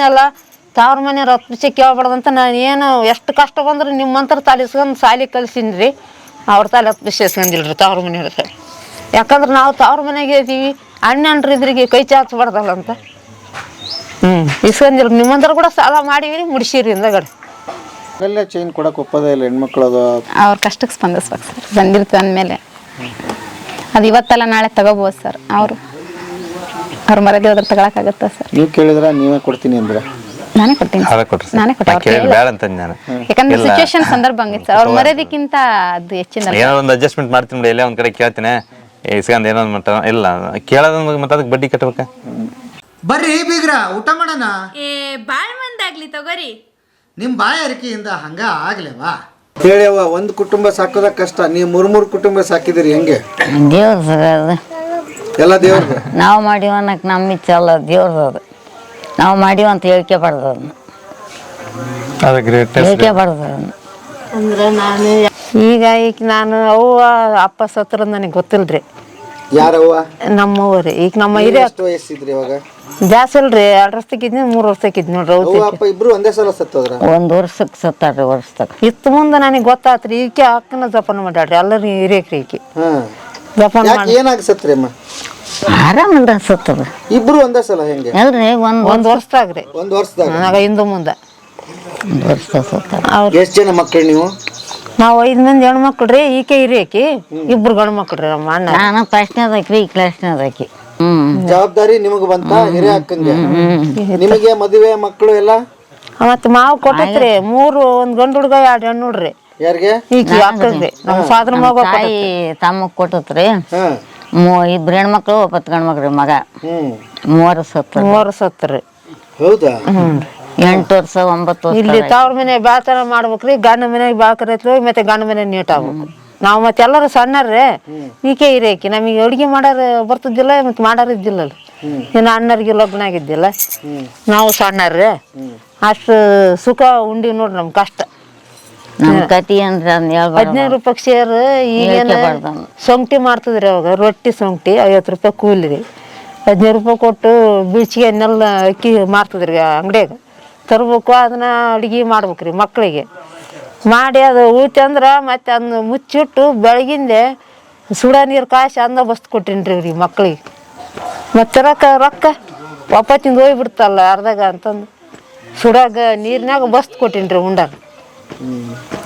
ಹೇಳ್ತನಲ್ಲ ತವ್ರ ಮನೆ ರೊಕ್ಕ ಕೇಳ್ಬಾರ್ದಂತ ನಾನು ಏನು ಎಷ್ಟು ಕಷ್ಟ ಬಂದ್ರೆ ನಿಮ್ಮಂತರ ತಾಲಿಸ್ಕೊಂಡು ಸಾಲಿ ಕಲ್ಸಿನ್ರಿ ಅವ್ರ ತಾಲಿ ಹತ್ತು ಇಸ್ಕೊಂಡಿಲ್ರಿ ತವ್ರ ಮನೆಯವ್ರ ತಾಲಿ. ಯಾಕಂದ್ರೆ ನಾವು ತವ್ರ ಮನೆಗೆ ಇದ್ದೀವಿ ಅಣ್ಣನ್ರು ಇದ್ರಿಗೆ ಕೈ ಚಾಚಬಾರ್ದಲ್ಲ ಅಂತ ಇಸ್ಕೊಂಡಿಲ್ರಿ. ನಿಮ್ಮಂತರ ಕೂಡ ಸಾಲ ಮಾಡಿವಿ ಮುಡಿಸಿರಿ ಹಿಂದಗಡೆ. ಚೈನ್ ಕೊಡಕ್ಕೆ ಒಪ್ಪೋದೇ ಇಲ್ಲ ಹೆಣ್ಮಕ್ಳು. ಅವ್ರ ಕಷ್ಟಕ್ಕೆ ಸ್ಪಂದಿಸ್ಬೇಕು ಸರ್. ಬಂದಿರ್ತೀವಿ ಅಂದಮೇಲೆ ಅದು ಇವತ್ತಲ್ಲ ನಾಳೆ ತಗೋಬೋದು ಸರ್. ಅವ್ರ ಮರದಿ ಹೋದ್ರೆ ತಗೊಳಕ್ಕಾಗತ್ತಾ ಸರ್? ನೀವು ಕೇಳಿದ್ರೆ ನೀವೇ ಕೊಡ್ತೀನಿ ಅಂದ್ರೆ ನಾನೇ ಕೊಡ್ತೀನಿ, ನಾನೇ ಕೊಟ್ಟೆ. ಯಾಕಂದ್ರೆ ಸಿಚುವೇಶನ್ ಸಂದರ್ಭ ಹಂಗಿತ್ತು ಸರ್. ಅವ್ರ ಮರ್ಯಾದಕ್ಕಿಂತ ಅದು ಹೆಚ್ಚಿನ ಏನೋ ಒಂದು ಅಡ್ಜಸ್ಟ್ಮೆಂಟ್ ಮಾಡ್ತೀನಿ ಬಿಡಿ. ಎಲ್ಲೇ ಒಂದ್ ಕಡೆ ಕೇಳ್ತೀನಿ ಇಸ್ಕೊಂಡ್ ಏನೋ ಮಟ್ಟ ಇಲ್ಲ ಕೇಳೋದ್ ಮತ್ತೆ ಅದಕ್ಕೆ ಬಡ್ಡಿ ಕಟ್ಬೇಕ. ಬರ್ರಿ ಬೀಗ್ರ ಊಟ ಮಾಡೋಣ. ಬಾಳ್ ಮಂದಾಗ್ಲಿ ತಗೋರಿ. ನಿಮ್ ಬಾಯಾರಿಕೆಯಿಂದ ಹಂಗ ಆಗ್ಲೇವಾ? ಹೇಳಿಯವ್ವ, ಒಂದು ಕುಟುಂಬ ಸಾಕೋದ ಕಷ್ಟ, ನೀವು ಮೂರು ಕುಟುಂಬ ಸಾಕಿದಿರಿ ಹೆಂಗೆ? ದೇವ್ರ ಸರ್ ಅದು ಎಲ್ಲ ದೇವ್ರದ್ದು. ನಾವು ಮಾಡಿವ ಅನ್ನಕ್ಕೆ ನಮ್ಮ ಇಚ್ಛೆ ಅಲ್ಲ, ದೇವ್ರದ್ದು ಅದು. ನಾವು ಮಾಡಿವ ಅಂತ ಹೇಳ್ಕೊಬಾರ್ದು ಅದನ್ನ, ಹೇಳ್ಕೊಬಾರ್ದು ಅದನ್ನ. ಅಂದ್ರೆ ಈಗ ನಾನು ಅವ್ವ ಅಪ್ಪ ಸತ್ರ ನನಗೆ ಗೊತ್ತಿಲ್ರಿ. ಯಾರವ್ವ? ನಮ್ಮವ್ರಿ. ಈಗ ನಮ್ಮ ಹಿರಿಯ ಎಷ್ಟು ವಯಸ್ಸಿದ್ರಿ ಇವಾಗ? ಜಾಸ್ತಿ ಇಲ್ರಿ, 2 ವರ್ಷಕ್ಕಿದ್ನಿ 3 ವರ್ಷಕ್ಕಿದ್ ನೋಡ್ರಿ. ಅಪ್ಪ ಇಬ್ರು ಒಂದೇ ಸಲ ಸತ್ತೋದ್ರ? 1 ವರ್ಷಕ್ಕೆ ಸತ್ತಾರ್ರಿ, ವರ್ಷದಾಗ. ಇತ್ತು ಮುಂದೆ ನನಗೆ ಗೊತ್ತಾತ್ರಿ. ಈಕೆ ಅಕ್ಕನ ಜಪಾನ ಮಾಡ್ಯಾಡ್ರಿ, ಎಲ್ಲರೂ ಹಿರಿಯಕ್ರಿ ಈಕೆ ಜಪಾನ ಮಾಡಿ. ಏನಾಗಿ ಸತ್ರಿ ಅಮ್ಮ? ಆರಾಮಲ್ಲ ಸತ್ತದ. ಇಬ್ರು ಒಂದೇ ಸಲ ಹೆಂಗೆ? ಅಲ್ರಿ ಒಂದು ವರ್ಷದಾಗ್ರಿ. 1 ವರ್ಷದಾಗ ನನಗ ಹಿಂದೆ ಮುಂದೆ 1 ವರ್ಷದಾಗ ಸತ್ತಾರ. ಎಷ್ಟು ಜನ ಮಕ್ಕಳು ನೀವು? ನಾವು 5 ಮಂದಿ ಹೆಣ್ಮಕ್ಳ್ರಿ. ಈಕೆ ಹಿರಿಯಕಿ, 2 ಗಂಡು ಮಕ್ಳ್ರಿ. ನಮ್ಮ ಅಣ್ಣ ನಾನು ಫಸ್ಟ್ನೇದಾಕಿ, ಈ ಕ್ಲಾಸ್ನೇದಾಕಿ. ಜವಾಬ್ದಾರಿ ನಿಮಗ್ ಬಂತ? ಹಿರಿಯ ಅಕ್ಕಂಗೆ. ನಿಮಗೆ ಮದುವೆ ಮಕ್ಕಳು ಎಲ್ಲ? ಮತ್ ಮಾವು ಕೊಟ್ಟೈತ್ರಿ 3, 1 ಗಂಡು ಹುಡ್ಗ 2 ಹೆಣ್ಣು ಹುಡ್ರಿ. ಯಾರಿಗೆ? ಈಕಿ ಅಕ್ಕಂಗ್ರಿ. ನಮ್ಮ ಫಾದರ್ ಮಗ ತಾಯಿ ತಮ್ಮಗ್ ಕೊಟ್ಟತ್ರಿ. 2 ಹೆಣ್ಮಕ್ಳು 9 ಗಂಡು ಮಕ್ಳು. ಮಗ 3 ಸತ್ತರಿ. ಹೌದಾ? 8 ವರ್ಷ 9 ವರ್ಷ. ಇಲ್ಲಿ ತವ್ರ ಮನೆ ಬಾತರ ಮಾಡ್ಬೇಕ್ರಿ, ಗಂಡ ಮನೆಗೆ ಬಾಕರೈತ್ರಿ, ಮತ್ತೆ ಗಂಡ ಮನೆ ನೀಟ್ ಆಗ್ಬೇಕು. ನಾವು ಮತ್ತೆ ಎಲ್ಲರೂ ಸಣ್ಣರ್ರಿ. ಈಕೆ ಹಿರಿಯಕಿ. ನಮಗೆ ಅಡುಗೆ ಮಾಡಾರ ಬರ್ತಿದ್ದಿಲ್ಲ, ಮತ್ತೆ ಮಾಡಾರ ಇದ್ದಿಲ್ಲಲ್ಲ. ಇನ್ನು ಅಣ್ಣರಿಗೆ ಲಗ್ನ ಆಗಿದ್ದಿಲ್ಲ, ನಾವು ಸಣ್ಣರ್ರಿ. ಅಷ್ಟು ಸುಖ ಉಂಡಿ ನೋಡ್ರಿ. ನಮ್ ಕಷ್ಟ ನಮ್ ಕತಿ ಅಂದ್ರೆ 15 ರೂಪಾಯಿ ಸೇರು. ಈಗೇನು ಸೊಂಗ್ಟಿ ಮಾಡ್ತಿದ್ರಿ ಅವಾಗ, ರೊಟ್ಟಿ ಸೊಂಗ್ಟಿ 50 ರೂಪಾಯಿ ಕೂಲಿ ರೀ. 15 ರೂಪಾಯಿ ಕೊಟ್ಟು ಬೀಚಿಗೆ ಅನ್ನೆಲ್ಲ ಅಕ್ಕಿ ಮಾರ್ತಿದ್ರಿ ಅಂಗಡಿಯಾಗ. ತರ್ಬೇಕು, ಅದನ್ನ ಅಡುಗೆ ಮಾಡ್ಬೇಕ್ರಿ ಮಕ್ಕಳಿಗೆ. ಮಾಡಿ ಅದು ಉಳಿತು ಅಂದ್ರೆ ಮತ್ತೆ ಅದನ್ನ ಮುಚ್ಚಿಟ್ಟು ಬೆಳಗಿಂದೆ ಸುಡ ನೀರು ಕಾಸಿ ಅಂದ ಬಸ್ತು ಕೊಟ್ಟಿನ್ರಿ ಅವ್ರಿಗೆ ಮಕ್ಕಳಿಗೆ. ಮತ್ತೆ ರೊಕ್ಕ ಒಪ್ಪತ್ತಿಂದ ಹೋಗ್ಬಿಡ್ತಲ್ಲ ಅರ್ಧಾಗ ಅಂತಂದು ಸುಡಾಗ ನೀರಿನಾಗ ಬಸ್ತು ಕೊಟ್ಟಿನ್ರಿ ಉಂಡಾಗ.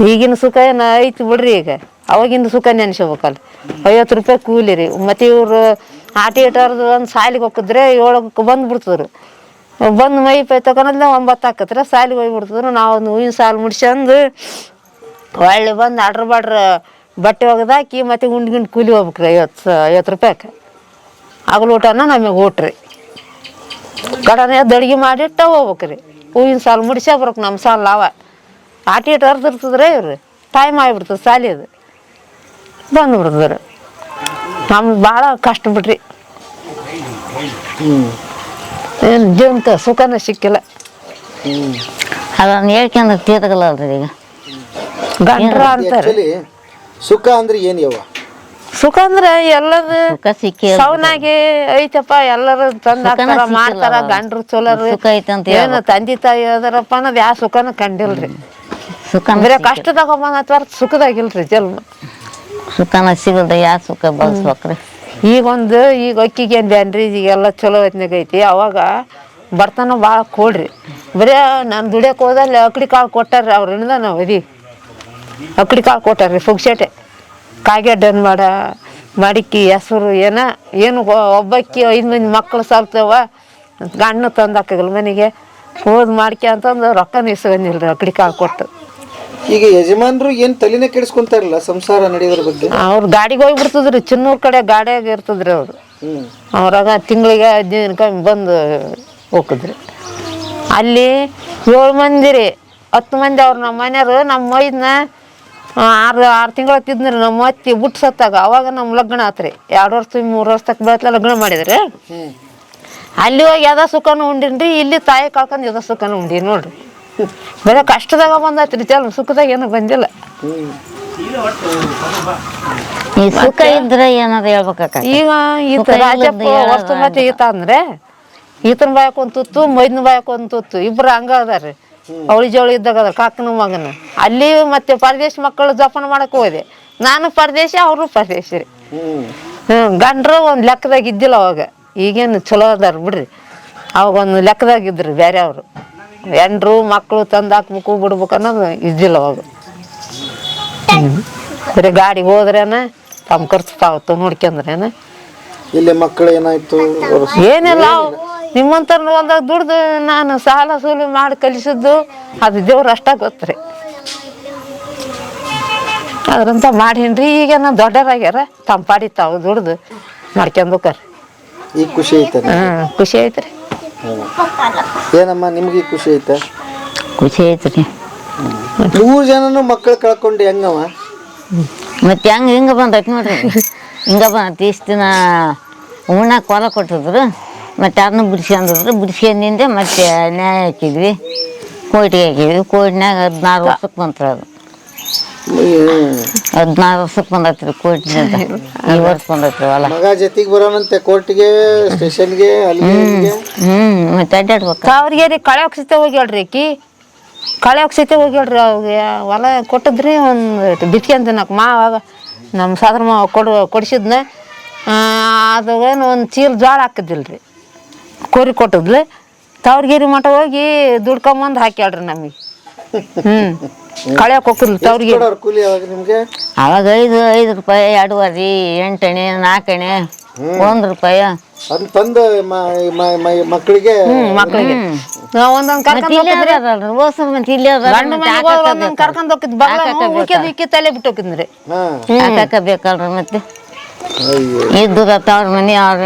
ಈಗಿನ ಸುಖ ಏನು ಐತಿ ಬಿಡ್ರಿ. ಈಗ ಅವಾಗಿಂದ ಸುಖ ನೆನ್ಸ್ಬೇಕಲ್ಲ. 50 ರೂಪಾಯಿ ಕೂಲಿ ರೀ. ಮತ್ತು ಇವರು ಆಟ ಇಟ್ಟವ್ರದ್ದು ಒಂದು ಸಾಲಿಗೆ ಹೋಗಿದ್ರೆ 7ಕ್ಕೆ ಬಂದುಬಿಡ್ತಿದ್ರು. ಬಂದು ಮೈ ಪೈ ತಗೊಂಡ್ಲೆ 9 ಆಕತ್ರಿ, ಸಾಲಿಗೆ ಹೋಗ್ಬಿಡ್ತಿದ್ರು. ನಾವು ಒಂದು ಹೂವಿನ ಸಾಲು ಮುಡ್ಸ್ಕೊಂಡು ಹೊಳ್ಳಿ ಬಂದು ಬಾಡ್ರ ಬಟ್ಟೆ ಒಗದಾಕಿ ಮತ್ತೆ ಗುಂಡು ಕೂಲಿ ಹೋಗ್ಬೇಕ್ರಿ 50 ರೂಪಾಯಿಗೆ. ಆಗಲು ಊಟನ ನಮಗೆ ಊಟ್ರಿ. ಕಡನೆ ಅಡುಗೆ ಮಾಡಿಟ್ಟ ಹೋಗ್ಬೇಕ್ರಿ. ಹೂವಿನ ಸಾಲು ಮುಡ್ಸೇ ಬರ್ಬೇಕು. ನಮ್ಮ ಸಾಲ ಅವ ಆಟ ಇಟ್ಟು ಹರಿದಿರ್ತದ್ರಿ. ಇವ್ರು ಟೈಮ್ ಆಗಿಬಿಡ್ತದೆ ಸಾಲಿದು, ಬಂದುಬಿಡ್ತದ್ರಿ. ನಮ್ಗೆ ಭಾಳ ಕಷ್ಟ ಬಿಡ್ರಿ. ಏನು ಜೀವಂತ ಸುಖನ ಸಿಕ್ಕಿಲ್ಲ. ಅದನ್ನ ಹೇಳ್ಕೊಂಡ್ರೆ ತೀರ್ಗಲ್ಲಲ್ರಿ. ಈಗ ಗಂಡ್ರ ಅಂತಾರೆ ಸುಖ ಅಂದ್ರೆ ಏನ್ ಯವ್ವ? ಸುಖ ಅಂದ್ರೆ ಎಲ್ಲದು ಸುಖ ಸಿಕ್ಕಿ ಸೌನಾಗಿ ಐತಪ್ಪ. ಎಲ್ಲರೂ ತಂದ ಮಾಡ್ತಾರ. ಗಂಡ್ರು ಚಲೋರು. ಸುಖ ಐತಂತ ಏನು ತಂದೆ ತಾಯಿ ಅದರಪ್ಪ ಅನ್ನೋದು ಯಾವ ಸುಖನ ಕಂಡಿಲ್ರಿ. ಸುಖ ಬರೀ ಕಷ್ಟದಾಗ ಬಂದ ಸುಖದಾಗಿಲ್ರಿ ಜನ್ಮ. ಸುಖನ ಸಿಗಲ್ದ ಯಾವ ಸುಖ ಬಳಸ್ಬೇಕ್ರಿ? ಈಗ ಅಕ್ಕಿಗೆ ಅಂದೇನ್ರಿ ಈಗೆಲ್ಲ ಚಲೋ ಹೊತ್ನಾಗ ಐತಿ. ಅವಾಗ ಬರ್ತಾನ ಭಾಳ ಕೊಡ್ರಿ. ಬರೀ ನಾನು ದುಡಿಯಕ್ಕೆ ಹೋದಲ್ಲಿ ಅಕ್ಕಡಿ ಕಾಳು ಕೊಟ್ಟಾರ್ರಿ. ಅವ್ರಿಂದ ನಾವು ಅಕ್ಕಡಿ ಕಾಳು ಕೊಟ್ಟಾರ್ರಿ ಪುಗ್ಸೆಟೆ. ಕಾಗೆಡ್ಡನ್ ಮಡಿಕೆ ಹೆಸರು ಏನು ಒಬ್ಬಕ್ಕಿ 5 ಮಂದಿ ಮಕ್ಕಳು ಸಾಲ್ತವ. ಗಂಡು ತಂದು ಹಾಕಗಲ್ಲ ಮನೆಗೆ ಹೋದ್ ಮಾಡ್ಕೆ ಅಂತಂದು ರೊಕ್ಕನ ಇಸ್ಕೊಂಡಿಲ್ರಿ ಅಕ್ಕಡಿ ಕಾಳು ಕೊಟ್ಟು. ಈಗ ಯಜಮಾನ್ರು ಏನ್ ತಲೆನೇ ಕೆಡಿಸ್ಕೊಂತಾರಲ್ಲ ಸಂಸಾರ ನಡೆಯೋದ್ರ ಬಗ್ಗೆ? ಅವ್ರು ಗಾಡಿಗೆ ಹೋಗ್ಬಿಡ್ತದ್ರಿ. ಚಿನ್ನೂರ್ ಕಡೆ ಗಾಡಿಯಾಗ ಇರ್ತದ್ರಿ ಅವ್ರು. ಅವ್ರಾಗ ತಿಂಗಳಿಗೆ 15 ದಿನಕ್ಕೆ ಬಂದು ಹೋಗಿದ್ರಿ. ಅಲ್ಲಿ 7 ಮಂದಿ ರೀ, 10 ಮಂದಿ ಅವ್ರು ನಮ್ಮ ಮನೆಯವರು. ನಮ್ಮ ಮೈದನ್ನ 6 ತಿಂಗಳು ತಿದ್ರಿ. ನಮ್ಮ ಅತ್ತಿ ಬಿಟ್ಟು ಸತ್ತಾಗ ಅವಾಗ ನಮ್ಮ ಲಗ್ನ ಆತ್ರಿ. 2 ವರ್ಷ 3 ವರ್ಷ ತಕ್ಕ ಬೆಳತ್ಲ ಲಗ್ನ ಮಾಡಿದ್ರಿ. ಅಲ್ಲಿ ಹೋಗಿ ಯಾವ್ದ ಸುಖನೂ ಉಂಡಿನ್ರಿ. ಇಲ್ಲಿ ತಾಯಿ ಕಳ್ಕೊಂಡು ಯಾವ್ದ ಸುಖನೂ ಉಂಡಿ ನೋಡ್ರಿ. ಬರೀ ಕಷ್ಟದಾಗ ಬಂದೈತ್ರಿ ಚಲ, ಸುಖದಾಗ ಏನೂ ಬಂದಿಲ್ಲ. ಈ ಸುಖ ಇದ್ರೆ ಏನಾದ್ರು ಹೇಳ್ಬೇಕ. ಈಗ ಈತ ರಾಜಪ್ಪ ವಸ್ತು ಮತ್ತೆ ಈತ ಅಂದ್ರೆ ಈತನ ಬಾಯಕ್ ಒಂದು ತುತ್ತು ಮೈದನ ಬಾಯಕ್ ಒಂದು ತುತ್ತು ಇಬ್ರು ಹಂಗ ಅದಾರ ಅವಳಿ ಜವಳಿ ಇದ್ದಾಗ ಅದಾರ ಕಾಕನ ಮಗನ ಅಲ್ಲಿ ಮತ್ತೆ ಪರದೇಶ ಮಕ್ಕಳು ಜೋಪಾನ ಮಾಡಕ್ ಹೋದೆ ನಾನು ಪರದೇಶ ಅವರು ಪರದೇಶ ರೀ ಗಂಡ್ರು ಒಂದು ಲೆಕ್ಕದಾಗ ಇದ್ದಿಲ್ಲ ಅವಾಗ ಈಗೇನು ಚಲೋ ಅದಾರ ಬಿಡ್ರಿ ಅವಾಗ ಒಂದು ಲೆಕ್ಕದಾಗ ಇದ್ರಿ ಬೇರೆ ಅವರು ಹೆಂಡ್ರು ಮಕ್ಕಳು ತಂದು ಹಾಕ್ಬೇಕು ಬಿಡ್ಬೇಕು ಅನ್ನೋದು ಇದ್ದಿಲ್ಲ ಅವಾಗ ಬರೀ ಗಾಡಿಗೆ ಹೋದ್ರೇನ ತಮ್ಮ ಖರ್ಚು ತಾವು ನೋಡ್ಕೊಂಡ್ರೇನ ಇಲ್ಲಿ ಮಕ್ಕಳು ಏನಾಯ್ತು ಏನಿಲ್ಲ ನಿಮ್ಮಂತರ ಹೊಲ್ದಾಗ ದುಡ್ದು ನಾನು ಸಾಲ ಸೂಲಿ ಮಾಡಿ ಕಲಿಸಿದ್ದು ಅದು ದೇವ್ರು ಅಷ್ಟ ಗೊತ್ತ್ರಿ ಅದ್ರಂತ ಮಾಡೀನ್ರಿ ಈಗೇನ ದೊಡ್ಡರಾಗ್ಯಾರ ತಮ್ಮ ಪಾಡಿ ತಾವು ದುಡ್ದು ಮಾಡ್ಕೊಂಡ್ಬೇಕಾರ ಈಗ ಖುಷಿ ಐತೆ ಖುಷಿ ಐತ್ರಿ ಏನಮ್ಮ ನಿಮ್ಗೆ ಖುಷಿ ಐತೆ ಖುಷಿ ಐತ್ರಿ 3 ಜನನು ಮಕ್ಕಳು ಕಳ್ಕೊಂಡು ಹೆಂಗವ ಮತ್ತೆ ಹಿಂಗೆ ಬಂದೈತಿ ನೋಡ್ರಿ ಹಿಂಗೆ ಬಂದೈತಿ ಇಷ್ಟು ದಿನ ಉಣ್ಣಕ್ಕೆ ಹೊಲ ಕೊಟ್ಟಿದ್ರು ಮತ್ತು ಅದನ್ನ ಬಿಡ್ಸ್ಕೊಂಡಿದ್ರು ಬಿಡ್ಸ್ಕೊಂಡಿಂದೆ ಮತ್ತೆ ನ್ಯಾಯ ಹಾಕಿದ್ವಿ ಕೋರ್ಟಿಗೆ ಹಾಕಿದ್ವಿ ಕೋರ್ಟ್ನಾಗ 16 ವರ್ಷಕ್ಕೆ ಬಂತ್ರಿ ಅದು 16 ವರ್ಷಕ್ಕೆ ಬಂದೈತ್ರಿ ಕೋರ್ಟಿನಿಂದ ಈ ವರ್ಷ ಬಂದೈತ್ರಿ ಹೊಲ ಮಗ ಜೊತೆಗೆ ಬರೋಣಂತೆ ಕೋರ್ಟ್ಗೆ ಸ್ಟೇಷನ್ಗೆ ಅಲ್ಲಿಗೆ ಮತ್ತೆ ಅಡ್ಡಾಡ್ಬೇಕು ಅವ್ರಿಗೆ ರೀ ಕಳೆ ಹೋಗ್ಸಿತೆ ಹೋಗ್ಯಾಳ್ರಿ ಆಕಿ ಕಳೆ ಹೋಗ್ಸೈತೆ ಹೋಗ್ಯಾಳ್ರಿ ಅವ್ರಿಗೆ ಹೊಲ ಕೊಟ್ಟಿದ್ರಿ ಒಂದು ಬಿತ್ಕೊಂಡ್ ತಿನ್ನಕ್ಕೆ ಮಾವಾಗ ನಮ್ಮ ಸಾದ್ರ ಮಾವ ಕೊಡಿಸಿದ್ನ ಅದೇನು ಒಂದು ಚೀಲ ಜೋಳ ಹಾಕಿದ್ದಿಲ್ರಿ ಕೋರಿ ಕೊಟ್ಟಿದ್ಲು ತವ್ರಿಗೇರಿ ಮಠ ಹೋಗಿ ದುಡ್ಕೊಂಬಂದು ಹಾಕ್ಯಾಳ್ರಿ ನಮಗೆ ಕಳೆಯಕ್ಕೆ ಹೋಗಿದ್ಲು ತವ್ರಿಗೆ ಕೂಲಿ ಯಾವಾಗ ನಿಮ್ಗೆ ಅವಾಗ 5 ರೂಪಾಯಿ 2 8 4 1 ರೂಪಾಯಿ ಅದನ್ನ ತಂದು ಮಕ್ಕಳಿಗೆ ಮಕ್ಕಳಿಗೆ ನಾವು ಒಂದೊಂದು ಕರ್ಕೊಂಡು ಕರ್ಕೊಂಡು ಹೋಗಿದ್ ಉಳ್ಕೆದು ಇಕ್ಕಿ ತಲೆ ಬಿಟ್ಟು ಹೋಗಿದ್ರಿ ಬೇಕಲ್ರಿ ಮತ್ತೆ ಇದ್ದದ ತವ್ರ ಮನೆ ಅವ್ರ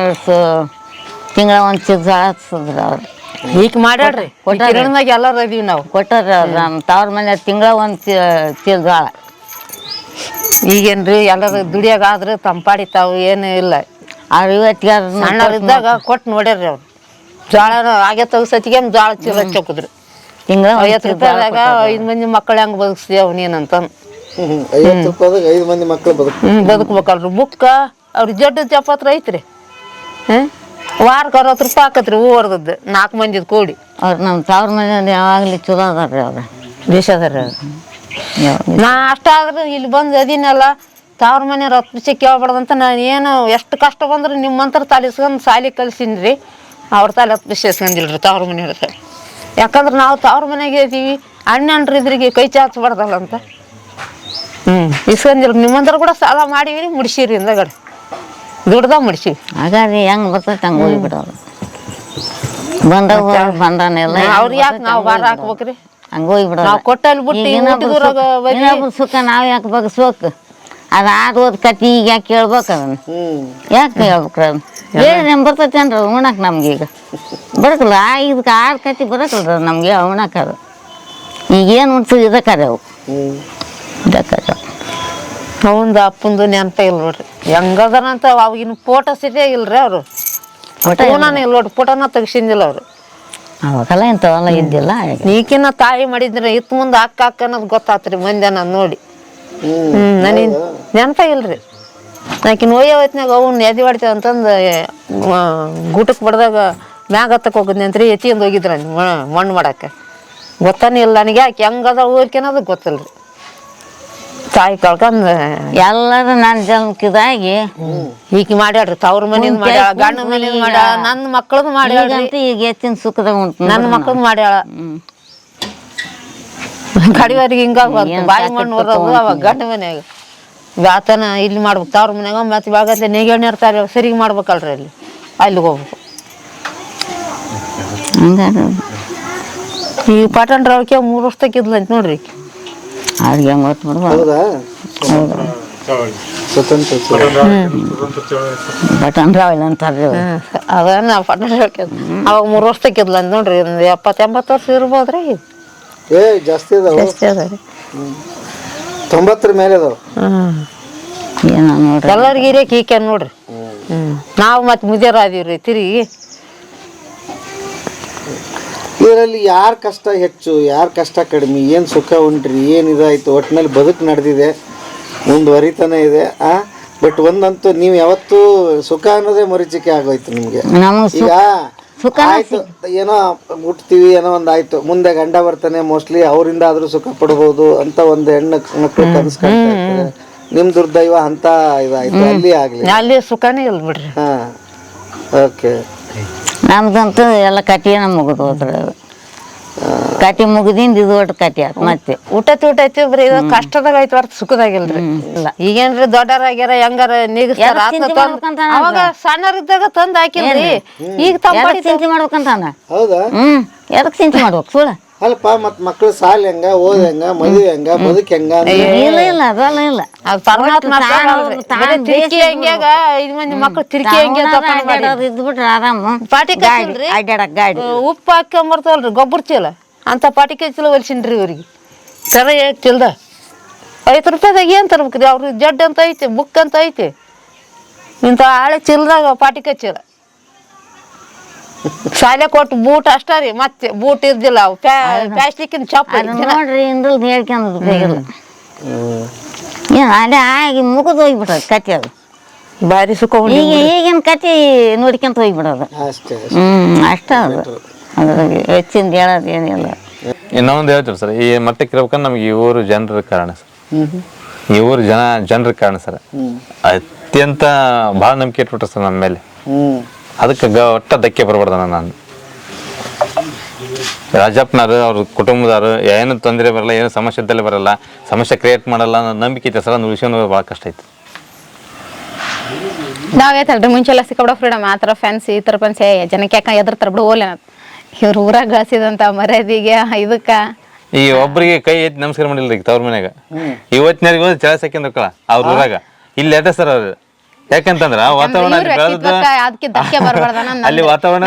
ತಿಂಗಳ ಒಂದು ಚೀಲ ಜೋಳ ಹಚ್ಚಿದ್ರು ಅವ್ರು ಈಗ ಮಾಡ್ಯಾಡ್ರಿ ಕಿರಣದಾಗ ಎಲ್ಲರೂ ಇದೀವಿ ನಾವು ಕೊಟ್ಟಾರ ನಮ್ಮ ತವ್ರ ಮನೆ ತಿಂಗಳ ಒಂದು ಚೀಲ ಜೋಳ ಈಗೇನ್ರಿ ಎಲ್ಲರೂ ದುಡಿಯಾಗ ಆದ್ರೆ ತಂಪಾಡಿ ತಾವು ಏನು ಇಲ್ಲ ಅವ್ರು ಇವತ್ತಿಗೆ ಸಣ್ಣವ್ರಿದ್ದಾಗ ಕೊಟ್ಟು ನೋಡ್ಯಾರ್ರಿ ಅವ್ರು ಜೋಳ ಆಗೇ ತಗಸತಿಗೆ ಜೋಳ ಚೀಲ ಹಚ್ಚೋಕಿದ್ರು ತಿಂಗಳ 50 ರೂಪಾಯಿದಾಗ 5 ಮಂದಿ ಮಕ್ಕಳು ಹೆಂಗೆ ಬದುಕ್ಸಿದೇವ್ ನೀನಂತ 50 ರೂಪಾಯಿದಾಗ 5 ಮಂದಿ ಮಕ್ಕಳು ಬದುಕ್ಬೇಕಲ್ರಿ ಬುಕ್ಕ ಅವ್ರ ಜಡ್ಡು ಚಪಾತ್ರ ಐತ್ರಿ ವಾರಕ್ಕೆ 60 ರೂಪಾಯಿ ಹಾಕತ್ರಿ ಹೂ ಹೊರದದ್ದು 4 ಮಂದಿದ್ ಕೂಡಿ ಅವ್ರು ನಮ್ಮ ತವ್ರ ಮನೆ ಯಾವಾಗಲಿ ಚಲೋ ಅದಾರ್ರಿ ಅವ್ರು ಬೇಷದಾರ ನಾ ಅಷ್ಟಾದ್ರೂ ಇಲ್ಲಿ ಬಂದು ಅದೀನಲ್ಲ ತವ್ರ ಮನೆಯವ್ರು 10 ಪೈಸೆ ಕೇಳ್ಬಾರ್ದಂತ ನಾನು ಏನು ಎಷ್ಟು ಕಷ್ಟ ಬಂದ್ರೆ ನಿಮ್ಮಂತರ ತಾಲಿಸ್ಕೊಂಡು ಸಾಲಿ ಕಲ್ಸಿನ್ರಿ ಅವ್ರ ತಾಲಿ 10 ಪೈಸೆ ಇಸ್ಕೊಂಡಿಲ್ರಿ ತವ್ರ ಮನೆಯವ್ರ ಯಾಕಂದ್ರೆ ನಾವು ತವ್ರ ಮನೆಗೆ ಇದೀವಿ ಅಣ್ಣನ್ರಿ ಇದ್ರಿಗೆ ಕೈ ಚಾಚಬಾರ್ದಲ್ಲ ಅಂತ ಇಸ್ಕೊಂಡಿಲ್ರಿ ನಿಮ್ಮಂತರ ಕೂಡ ಸಾಲ ಮಾಡೀವಿ ಮುಡ್ಸಿರಿ ಹಿಂದಗಡೆ ದುಡ್ದ ಮುಡ್ಸಿವಿ ಹಾಗಾದ್ರೆ ಹೆಂಗೆ ಬರ್ತೈತೆ ಹಂಗೆ ಹೋಗ್ಬಿಡೋರು ಬಂದಾನೆಲ್ಲ ಅವ್ರಿಗೆ ಯಾಕೆ ನಾವು ಭಾರ ಹಾಕ್ಬೇಕ್ರಿ ಹಂಗೆ ಹೋಗ್ಬಿಡೋರು ನಾವು ಕೊಟ್ಟಲ್ಲಿ ಬಿಟ್ಟು ಇನ್ನೊಬ್ರು ಸುಖ ನಾವು ಯಾಕೆ ಬಗ್ಸ್ಬೇಕು ಅದು ಓದ್ ಕತಿ ಈಗ ಯಾಕೆ ಕೇಳ್ಬೇಕು ಅದನ್ನ ಯಾಕೆ ಹೇಳ್ಬೇಕ್ರಿ ಅದನ್ನ ಹೇಳಿ ಬರ್ತೈತಿ ಅನ್ರಿ ಅದು ಉಣ್ಣಕ್ಕೆ ನಮ್ಗೆ ಈಗ ಬರಕಲ್ಲ ಇದಕ್ಕೆ 6 ಕತಿ ಬರಕಲ್ರಿ ನಮಗೆ ಉಣ್ಣಕ್ಕೆ ಅದು ಈಗೇನು ಉಣ್ತದೆ ಇದಕ್ಕಾರೆ ಅವು ಇದಕ್ಕಾರೆ ಅವಂದು ಅಪ್ಪಂದು ನೆನಪ ಇಲ್ಲ ನೋಡ್ರಿ ಹೆಂಗದನಂತ ಅವಾಗಿನ ಫೋಟೋ ಸಿಟೇ ಇಲ್ರಿ ಅವರು ಫೋಟೋನ ಇಲ್ಲ ನೋಡ್ರಿ ಫೋಟೋನ ತೆಗ್ಸಿಂದಿಲ್ಲ ಅವರು ಅವಾಗೆಲ್ಲ ಇಂಥವೆಲ್ಲ ಇದ್ದಿಲ್ಲ ಈಕಿನ ತಾಯಿ ಮಾಡಿದ್ರೆ ಇತ್ ಮುಂದೆ ಅಕ್ಕ ಅನ್ನೋದು ಗೊತ್ತಾತ್ರಿ ಮಂದಿ ಅನ್ನೋದು ನೋಡಿ ನನಗೆ ನೆನಪ ಇಲ್ರಿ ನಾಕಿನ ಒಯ್ಯ ಹೊತ್ನಾಗ ಅವ್ನ ಎದೆ ಹೊಡಿತೇವೆ ಅಂತಂದು ಗೂಟಕ್ಕೆ ಬಡ್ದಾಗ ಮ್ಯಾಗ ಹತ್ತಕ್ಕೆ ಹೋಗಿದ್ನಿ ಅಂತ್ರಿ ಎತ್ತಿಂದ ಹೋಗಿದ್ರ ಮಣ್ಣು ಮಾಡಕ್ಕೆ ಗೊತ್ತಾನೆ ಇಲ್ಲ ನನಗೆ ಯಾಕೆ ಹೆಂಗದ ಊರ್ಕೆನೋದು ಗೊತ್ತಿಲ್ರಿ ತಾಯಿ ಕಳ್ಕೊಂಡ್ ಎಲ್ಲರೂ ನನ್ನ ಜನ್ಮಕ್ಕಿದಾಗಿ ಈಕಿ ಮಾಡ್ಯಾಡ್ರಿ ತವ್ರ ಮನಿಂದ ಮಾಡ್ಯಾಳ ಗಂಡ ಮನಿಂದ ಮಾಡ್ಯಾಳ ನನ್ನ ಮಕ್ಕಳದು ಮಾಡ್ಯಾಳ ಈಗ ಎತ್ತಿನ ಸುಖದಾಗ ಉಂಟು ನನ್ನ ಮಕ್ಕಳದು ಮಾಡ್ಯಾಳ ಕಡಿವರೆಗೆ ಹಿಂಗಾಗಿ ಬಾಯಿ ಮಣ್ಣು ಹೊರೋದು ಅವಾಗ ಗಂಡ ಮನ್ಯಾಗ ಆತನ ಇಲ್ಲಿ ಮಾಡ್ಬೇಕು ತವ್ರ ಮನ್ಯಾಗ ಮತ್ತೆ ಇವಾಗತ್ತೆ ನೆಗೆಣ್ಣೆ ಇರ್ತಾರೆ ಸರಿಗೆ ಮಾಡ್ಬೇಕಲ್ರಿ ಅಲ್ಲಿ ಅಲ್ಲಿಗೆ ಹೋಗ್ಬೇಕು ಈ ಪಟನ್ ರವಕ್ಕೆ 3 ವರ್ಷ ತಕ್ಕಿದ್ಲಂತ ನೋಡ್ರಿ ಅವ್ರಿಗೆ ಹೆಂಗೆ ಗೊತ್ತು ಹೌದಾ ಸ್ವತಂತ್ರ ಬಟನ್ ರಾವಲ್ ಅಂತಾರ್ರಿ ಅದನ್ನ ಪಟನ್ ರವಕ್ಕೆ ಅವಾಗ 3 ವರ್ಷ ತಕ್ಕಿದ್ಲಂತ ನೋಡ್ರಿ ಒಂದು 70-80 ವರ್ಷ ಇರ್ಬೋದ್ರಿ ಜಾಸ್ತಿ ಅದಾವ ಜಾಸ್ತಿ ಅದ ರೀ 90 ಮೇಲೆ ಅದಾವ ಏನೋ ನೋಡ್ರಿ ಎಲ್ಲರಿಗೆ ಹಿರಿಯಕ್ಕೆ ಈಕೆ ನೋಡ್ರಿ ನಾವು ಮತ್ತೆ ಮುದಿಯರ ಅದೀವ್ರಿ ತಿರುಗಿ ಇದರಲ್ಲಿ ಯಾರ ಕಷ್ಟ ಹೆಚ್ಚು ಯಾರ ಕಷ್ಟ ಕಡಿಮೆ ಏನು ಸುಖ ಉಂಟ್ರಿ ಏನು ಇದಾಯ್ತು ಒಟ್ಟಿನಲ್ಲಿ ಬದುಕು ನಡೆದಿದೆ ಮುಂದುವರಿತಾನೆ ಇದೆ ಬಟ್ ಒಂದಂತೂ ನೀವು ಯಾವತ್ತೂ ಸುಖ ಅನ್ನೋದೇ ಮರೀಚಿಕೆ ಆಗೋಯ್ತು ನಿಮಗೆ ಈಗ ಸುಖನ ಆಯ್ತು ಏನೋ ಹುಟ್ತೀವಿ ಏನೋ ಒಂದ್ ಆಯ್ತು, ಮುಂದೆ ಗಂಡ ಬರ್ತಾನೆ, ಮೋಸ್ಟ್ಲಿ ಅವರಿಂದ ಆದ್ರೂ ಸುಖ ಪಡ್ಬೋದು ಅಂತ ಒಂದು ಹೆಣ್ಣು ಮಕ್ಕಳು ಕನಸು ಕಾಣ್ತಾ ಇರ್ತಾರೆ. ನಿಮ್ ದುರ್ದೈವ ಅಂತ ಇದಾಯ್ತು, ಅಲ್ಲಿ ಆಗ್ಲಿ. ಅಲ್ಲಿ ಸುಖನೇ ಇಲ್ಲ ಬಿಡ್ರಿ. ಹಾ, ಓಕೆ. ನಮ್ದಂತೂ ಎಲ್ಲ ಕಟಿನ ಮುಗಿದು ಹೋದ್ರೆ ಕಟಿ ಮುಗಿದಿಂದ ಇದು ಒಟ್ಟು ಕಟಿ ಆಯ್ತು. ಮತ್ತೆ ಊಟ ಐತಿ ಬರೀ ಇದು ಕಷ್ಟದಾಗ ಐತಿ ಹೊರತು ಸುಖದಾಗಿಲ್ರಿ. ಇಲ್ಲ ಈಗೇನ್ರಿ ದೊಡ್ಡರಾಗ್ಯಾರ ಹೆಂಗಾರ ನೀಗಿಸ್ತಾರ. ಎಲ್ಲ ಚಿಂತೆ ಮಾಡ್ಬೇಕಂತ ಅವಾಗ ಸಣ್ಣರಿದ್ದಾಗ ತಂದ್ ಹಾಕಿಲ್ರಿ, ಈಗ ಎದಕ್ ಚಿಂತೆ ಮಾಡ್ಬೇಕಂತ ಅಂದ. ಹೌದಾ? ಎದಕ್ ಚಿಂತೆ ಮಾಡ್ಬೇಕು ಸುಳ್ಳ? ಅಲ್ಪ ಮತ್ ಮಕ್ಳು ಸಾಲ ಹೆಂಗ, ಓದ್ ಹೆಂಗ, ಮದುವೆ ಹೆಂಗ, ಬದುಕ್ ಹೆಂಗ? ಇಲ್ಲ ಅದೆಲ್ಲ ಇಲ್ಲ. ಅದು ಪರಮಾತ್ಮ ತಿರ್ಕಿ ಹಂಗ್ಯಾಗ 5 ಮಂದಿ ಮಕ್ಳು ತಿರ್ಕಿ ಹಂಗೆ ಇದ್ಬಿಟ್ರೆ ಆರಾಮ ಪಾಟಿ ಕಳ್ಸಿಲ್ರಿ. ಅಡ್ಡಾಡಕ್ ಗಾಡಿ ಉಪ್ಪು ಹಾಕೊಂಬರ್ತವಲ್ರಿ ಗೊಬ್ಬರ ಚೀಲ ಅಂತ ಪಾಟಿಕೆ ಚೀಲ ಹೊಲ್ಸಿನ್ರಿ ಇವ್ರಿಗೆ. ತರ ಚೀಲ್ದ 5 ರೂಪಾಯಿದಾಗ ಏನ್ ತರ್ಬೇಕ್ರಿ? ಅವ್ರಿಗೆ ಜಡ್ ಅಂತ ಐತಿ, ಬುಕ್ ಅಂತ ಐತಿ, ಇಂಥ ಹಳೆ ಚೀಲದಾಗ ಪಾಟಿಕೆ ಚೀಲ. ಶಾಲೆ ಕೊಟ್ಟು ಬೂಟ್ ಅಷ್ಟ ರೀ, ಮತ್ತೆ ಬೂಟ್ ಇರ್ದಿಲ್ಲ, ಅವು ಪ್ಲಾಸ್ಟಿಕ್ಕಿನ ಚಪ್ಪಲಿ. ನೋಡ್ರಿ ಇಂದ್ರಲ್ಲಿ ಹೇಳ್ಕೊಂಡ್ ಬೇಕಿಲ್ಲ. ಏನ್ ಅದೇ ಆಗಿ ಮುಗಿದು ಹೋಗ್ಬಿಟ್ಟ ಕತಿ. ಅದು ಭಾರಿ ಸುಖ. ಈಗಿನ ಕತಿ ನೋಡ್ಕೊಂತ ಹೋಗ್ಬಿಡೋದು ಅಷ್ಟೇ. ಅಷ್ಟ ಅದು. ಅದ್ರಾಗ ಹೆಚ್ಚಿಂದ ಹೇಳೋದು ಏನಿಲ್ಲ. ಇನ್ನೊಂದು ಹೇಳ್ತೀವಿ ಸರ್, ಈ ಮಟ್ಟಕ್ಕೆ ಇರ್ಬೇಕಂದ್ರೆ ನಮ್ಗೆ ಈ ಊರು ಜನರ ಕಾರಣ ಸರ್. ಈ ಊರು ಜನರ ಕಾರಣ ಸರ್. ಅತ್ಯಂತ ಭಾಳ ನಂಬಿಕೆ ಇಟ್ಬಿಟ್ರೆ ಸರ್ ನಮ್ಮ ಮೇಲೆ. ಅದಕ್ಕೆ ಒಟ್ಟ ಧಕ್ಕೆ ಬರಬಾರ್ದ. ನಾನು ರಾಜಪ್ಪನವರು ಅವ್ರ ಕುಟುಂಬದವರು ಏನು ತೊಂದರೆ ಬರಲ್ಲ, ಏನು ಸಮಸ್ಯೆ ಇದ್ದಲ್ಲಿ ಬರಲ್ಲ, ಸಮಸ್ಯೆ ಕ್ರಿಯೇಟ್ ಮಾಡಲ್ಲ ಅನ್ನೋ ನಂಬಿಕೆ ಐತೆ ಸರ್. ಒಂದು ವಿಷಯ ಭಾಳ ಕಷ್ಟ ಐತೆ. ನಾವೇತಲ್ರಿ ಮುಂಚೆಲ್ಲ ಸಿಕ್ಕಾಬಿಡೋ ಫ್ರೀಡಮ್ ಆ ಥರ ಫ್ಯಾನ್ಸಿ ಈ ಥರ ಫ್ಯಾನ್ಸಿ ಜನಕ್ಕೆ ಯಾಕೆ ಎದುರ್ತಾರೆ ಬಿಡು ಓಲೆ ಇವ್ರು ಊರಾಗ ಗಳಿಸಿದಂಥ ಮರ್ಯಾದಿಗೆ ಇದಕ್ಕ ಈ ಒಬ್ಬರಿಗೆ ಕೈ ಎತ್ತಿ ನಮಸ್ಕಾರ ಮಾಡಿಲ್ರಿ ತವ್ರ ಮನ್ಯಾಗ. ಇವತ್ತಿನವ್ರಿಗೆ ಹೋದ್ರೆ ಚಳ ಸಾಕಿಂದ ಅವ್ರ ಊರಾಗ. ಇಲ್ಲಿ ಅದೇ ಸರ್ ಅವ್ರು. ಯಾಕಂತಂದ್ರ ವಾತಾವರಣ ಅದಕ್ಕೆ ಧಕ್ಕೆ ಬರಬಾರ್ದ. ಅಲ್ಲಿ ವಾತಾವರಣ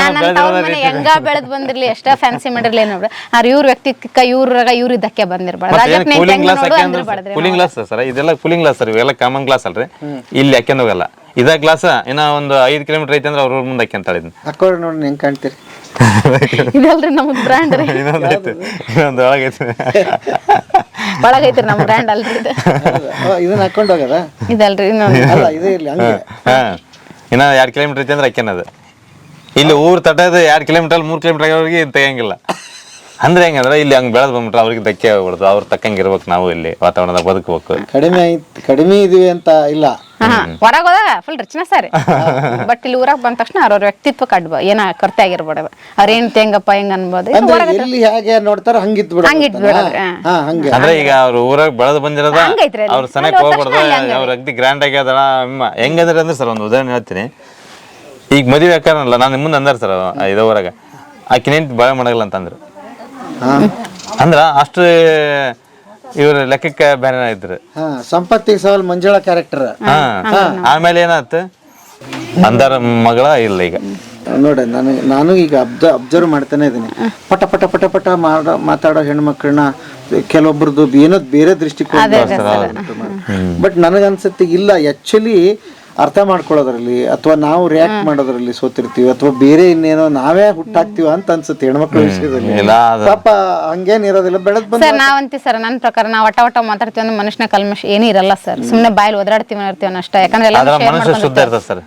ಹೆಂಗ ಬೆಳೆದ್ ಬಂದಿರ್ಲಿ, ಎಷ್ಟ ಫ್ಯಾನ್ಸಿ ಮಾಡಿರ್ಲಿ ನೋಡ್ರಿ, ಆದ್ರೆ ಇವ್ರ ವ್ಯಕ್ತಿಕ್ಕ ಇವ್ರಿಗೆ ಧಕ್ಕೆ ಬಂದಿರ್ಬಾರ್ದು. ಕೂಲಿಂಗ್ ಗ್ಲಾಸ್ ಸರ್, ಇದೆಲ್ಲ ಕೂಲಿಂಗ್ ಗ್ಲಾಸ್ ಸರ್, ಇವೆಲ್ಲ ಕಾಮನ್ ಗ್ಲಾಸ್ ಅಲ್ರಿ. ಇಲ್ಲಿ ಹಾಕ್ಯಂಡ್ ಹೋಗಲ್ಲ. ಇದ ಗ್ಲಾಸ್ ಇನ್ನ ಒಂದು 5 ಕಿಲೋಮೀಟರ್ ಐತೆ ಅಂದ್ರೆ ಅವ್ರ ಮುಂದೆ ಹಾಕ್ಯಂತಾಳ. ಇದನ್ನ ಹಾಕೋರಿ ನೋಡ್ರಿ ಹೆಂಗ್ ಕಾಣ್ತೀರಿ. ಇದಲ್ರಿ ನಮ್ದು ಬ್ರ್ಯಾಂಡ್ ರೀ. ಇನ್ನೊಂದು ಒಳಗೈತ್ರಿ ನಮ್ ಬ್ರ್ಯಾಂಡ್ ಅಲ್ರಿ ಇದು. ಇದನ್ನ ಹಾಕೊಂಡ್ ಹೋಗದ ಇದಲ್ರಿ ಇನ್ನೊಂದು. ಇದೇ ಇರ್ಲಿ ಹಂಗೆ. ಇನ್ನ 2 ಕಿಲೋಮೀಟರ್ ಐತೆ ಅಂದ್ರೆ ಹಾಕ್ಯನದು. ಇಲ್ಲಿ ಊರ್ ತಟ್ಟದ 2 ಕಿಲೋಮೀಟರ್ 3 ಕಿಲೋಮೀಟರ್ ಆಗೋರಿಗೆ ತೆಗಿಯಂಗಿಲ್ಲ. ಅಂದ್ರೆ ಹೆಂಗಂದ್ರೆ ಇಲ್ಲಿ ಹಂಗ್ ಬೆಳೆದ್ ಬಂದ್ಬಿಟ್ರೆ ಅವ್ರಿಗೆ ಧಕ್ಕೆ ಆಗ್ಬಿಡ್ದು. ಅವ್ರ ತಕ್ಕಂಗೆ ಇರ್ಬೇಕು, ನಾವು ಇಲ್ಲಿ ವಾತಾವರಣದಾಗ ಬದುಕಬೇಕು. ಕಡಿಮೆ ಇದೀವಿ ಅಂತ ಇಲ್ಲ, ಹೊರಗೆ ಹೋದಾಗ ಫುಲ್ ರಿಚ್ನೆಸ್ ಸರಿ. ಬಟ್ ಇಲ್ಲಿ ಊರಾಗ ಬಂದ ತಕ್ಷಣ ಅವ್ರವ್ರ ವ್ಯಕ್ತಿತ್ವ ಕಡ್ಬ ಏನ ಕರ್ತೆ ಆಗಿರ್ಬಾರ್ದು. ಅವ್ರೇನ್ ಹೆಂಗಪ್ಪ ಹೆಂಗ ಅನ್ಬೋದು. ಎಲ್ಲಿ ಹೇಗೆ ನೋಡ್ತಾರ ಹಂಗಿತ್ ಬಿಡ. ಅಂದ್ರೆ ಈಗ ಅವ್ರ ಊರಾಗ ಬೆಳೆದ್ ಬಂದಿರೋದ ಅವ್ರ ಸನಕ್ ಹೋಗ್ಬಾರ್ದು. ಅವ್ರ ಅಗ್ದಿ ಗ್ರ್ಯಾಂಡ್ ಆಗ್ಯದ ಹೆಂಗಂದ್ರೆ ಅಂದ್ರೆ ಸರ್ ಒಂದು ಉದಾಹರಣೆ ಹೇಳ್ತೀನಿ. ಈಗ ಮದುವೆ ಹಾಕಾರಲ್ಲ, ನಾನು ಮುಂದೆ ಅಂದಾರ ಸರ್ ಇದ ಊರಾಗ ಆಕಿನೇಂಟ್ ಬಾಳೆ ಮಾಡಲ್ಲ ಅಂತಂದ್ರು. ಅಂದ್ರ ಅಷ್ಟು ಇವ್ರ ಲೆಕ್ಕಕ್ಕೆ ಬೇರೆ ಇದ್ರು. ಸಂಪತ್ತಿಗೆ ಸವಾಲ್ ಮಂಜುಳಾ ಕ್ಯಾರೆಕ್ಟರ್. ಆಮೇಲೆ ಏನಾಯ್ತು, ಅಂದಾರ ಮಗಳ ಇಲ್ಲ ಈಗ ನೋಡಿ. ನಾನು ಈಗ ಅಬ್ಸರ್ವ್ ಮಾಡ್ತಾನೆ ಇದೀನಿ. ಪಟ ಪಟ ಪಟ ಪಟ ಮಾತಾಡೋ ಹೆಣ್ಮಕ್ಳನ್ನ ಕೆಲವೊಬ್ರದ್ದು ಏನೋ ಬೇರೆ ದೃಷ್ಟಿಕೋನ. ಬಟ್ ನನಗನ್ಸುತ್ತೆ ಇಲ್ಲ, ಆಕ್ಚುಲಿ ಅರ್ಥ ಮಾಡ್ಕೊಳ್ಳೋದ್ರಲ್ಲಿ ಅಥವಾ ನಾವು ರಿಯಾಕ್ಟ್ ಮಾಡೋದ್ರಲ್ಲಿ ಸೋತಿರ್ತೀವಿ, ಅಥವಾ ಬೇರೆ ಇನ್ನೇನೋ ನಾವೇ ಹುಟ್ಟಾಕ್ತಿವ ಅಂತ ಅನ್ಸುತ್ತೆ ಹೆಣ್ಮಕ್ಳ ವಿಷಯದಲ್ಲಿ. ಪಾಪ ಹಂಗೇನ್ ಇರೋದಿಲ್ಲ, ಬೆಳೆದ್ ಬಂದ. ಸರ್ ನಾವಂತೀವಿ ಸರ್, ನನ್ನ ಪ್ರಕಾರ ನಾವು ಒಟ್ಟ ಮಾತಾಡ್ತೀವಿ ಅಂದ್ರೆ ಮನುಷ್ಯನ ಕಲ್ಮಶ ಏನೂ ಇರಲ್ಲ ಸರ್. ಸುಮ್ಮನೆ ಬಾಯಲ್ಲಿ ಒದರಾಡ್ತೀವಿ ಇರ್ತೀವಿ ಅಷ್ಟೇ. ಯಾಕಂದ್ರೆ ಮನಸ್ಸು ಶುದ್ಧ ಇರ್ತದೆ ಸರ್.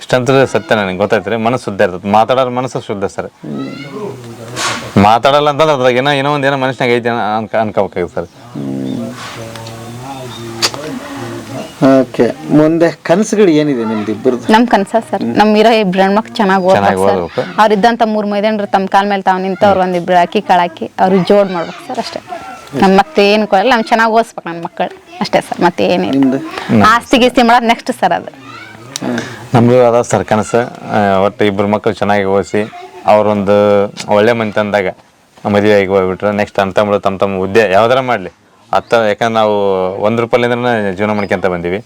ಇಷ್ಟಂತ ಸತ್ಯ ನನಗೆ ಗೊತ್ತಾಯ್ತು. ಮನಸ್ಸು ಶುದ್ಧ ಇರ್ತದೆ, ಮಾತಾಡೋರ್ ಮನಸ್ಸು ಶುದ್ಧ ಸರ್. ಮಾತಾಡಲ್ಲ ಅಂತಂದ್ರೆ ಅದ್ರಾಗ ಏನೋ ಒಂದೇನೋ ಮನುಷ್ಯನಾಗ ಐತಿ ಅನ್ಕೋಬೇಕಾಗಿದೆ ಸರ್. ಓಕೆ, ಮುಂದೆ ಕನಸುಗಳು ಏನಿದೆ ನಿಮ್ದು ಇಬ್ಬರದು? ನಮ್ ಕನ್ಸ ಸರ್, ನಮ್ ಇರೋ ಇಬ್ರು ಹೆಣ್ಮಕ್ಳು ಚೆನ್ನಾಗಿ ಓದ್ಬೇಕು ಸರ್. ಅವ್ರಿದ್ದಂತ 3 ಮೈದಂಡ್ರು ತಮ್ಮ ಕಾಲ ಮೇಲೆ ತಾವ್ ನಿಂತವ್ರು ಒಂದಿಬ್ರು ಅಕ್ಕಿ ಕಾಳಾಕಿ ಅವ್ರಿಗೆ ಜೋಡ್ ಮಾಡ್ಬೇಕು ಸರ್ ಅಷ್ಟೇ. ನಮ್ ಮತ್ತೆ ಏನು ಕೊಡಲ್ಲ, ನಮ್ ಚೆನ್ನಾಗಿ ಓದಿಸ್ಬೇಕು ನನ್ನ ಮಕ್ಕಳು ಅಷ್ಟೇ ಸರ್. ಮತ್ತೆ ಏನಿಲ್ಲ, ಆಸ್ತಿ ಗೀಸ್ತಿ ಮಾಡೋದು ನೆಕ್ಸ್ಟ್ ಸರ್. ಅದು ನಮ್ದು ಅದ ಸರ್ ಕನಸು. ಒಟ್ಟು 2 ಮಕ್ಕಳು ಚೆನ್ನಾಗಿ ಓದಿಸಿ ಅವ್ರೊಂದು ಒಳ್ಳೆ ಮನೆತನದಾಗ ಮದುವೆ ಆಗಿ ಹೋಗ್ಬಿಟ್ರೆ ನೆಕ್ಸ್ಟ್ ತಮ್ಮ ತಮ್ಮ ಹುದ್ದೆ ಯಾವ್ದಾರ ಮಾಡಲಿ ಯಾಕಂದ್ರೆ ನಾವು 1 ರೂಪಾಯಿಲಿಂದ ಜೀವನ ಮಾಡ್ಕೊಂತ ಬಂದೀವಿ.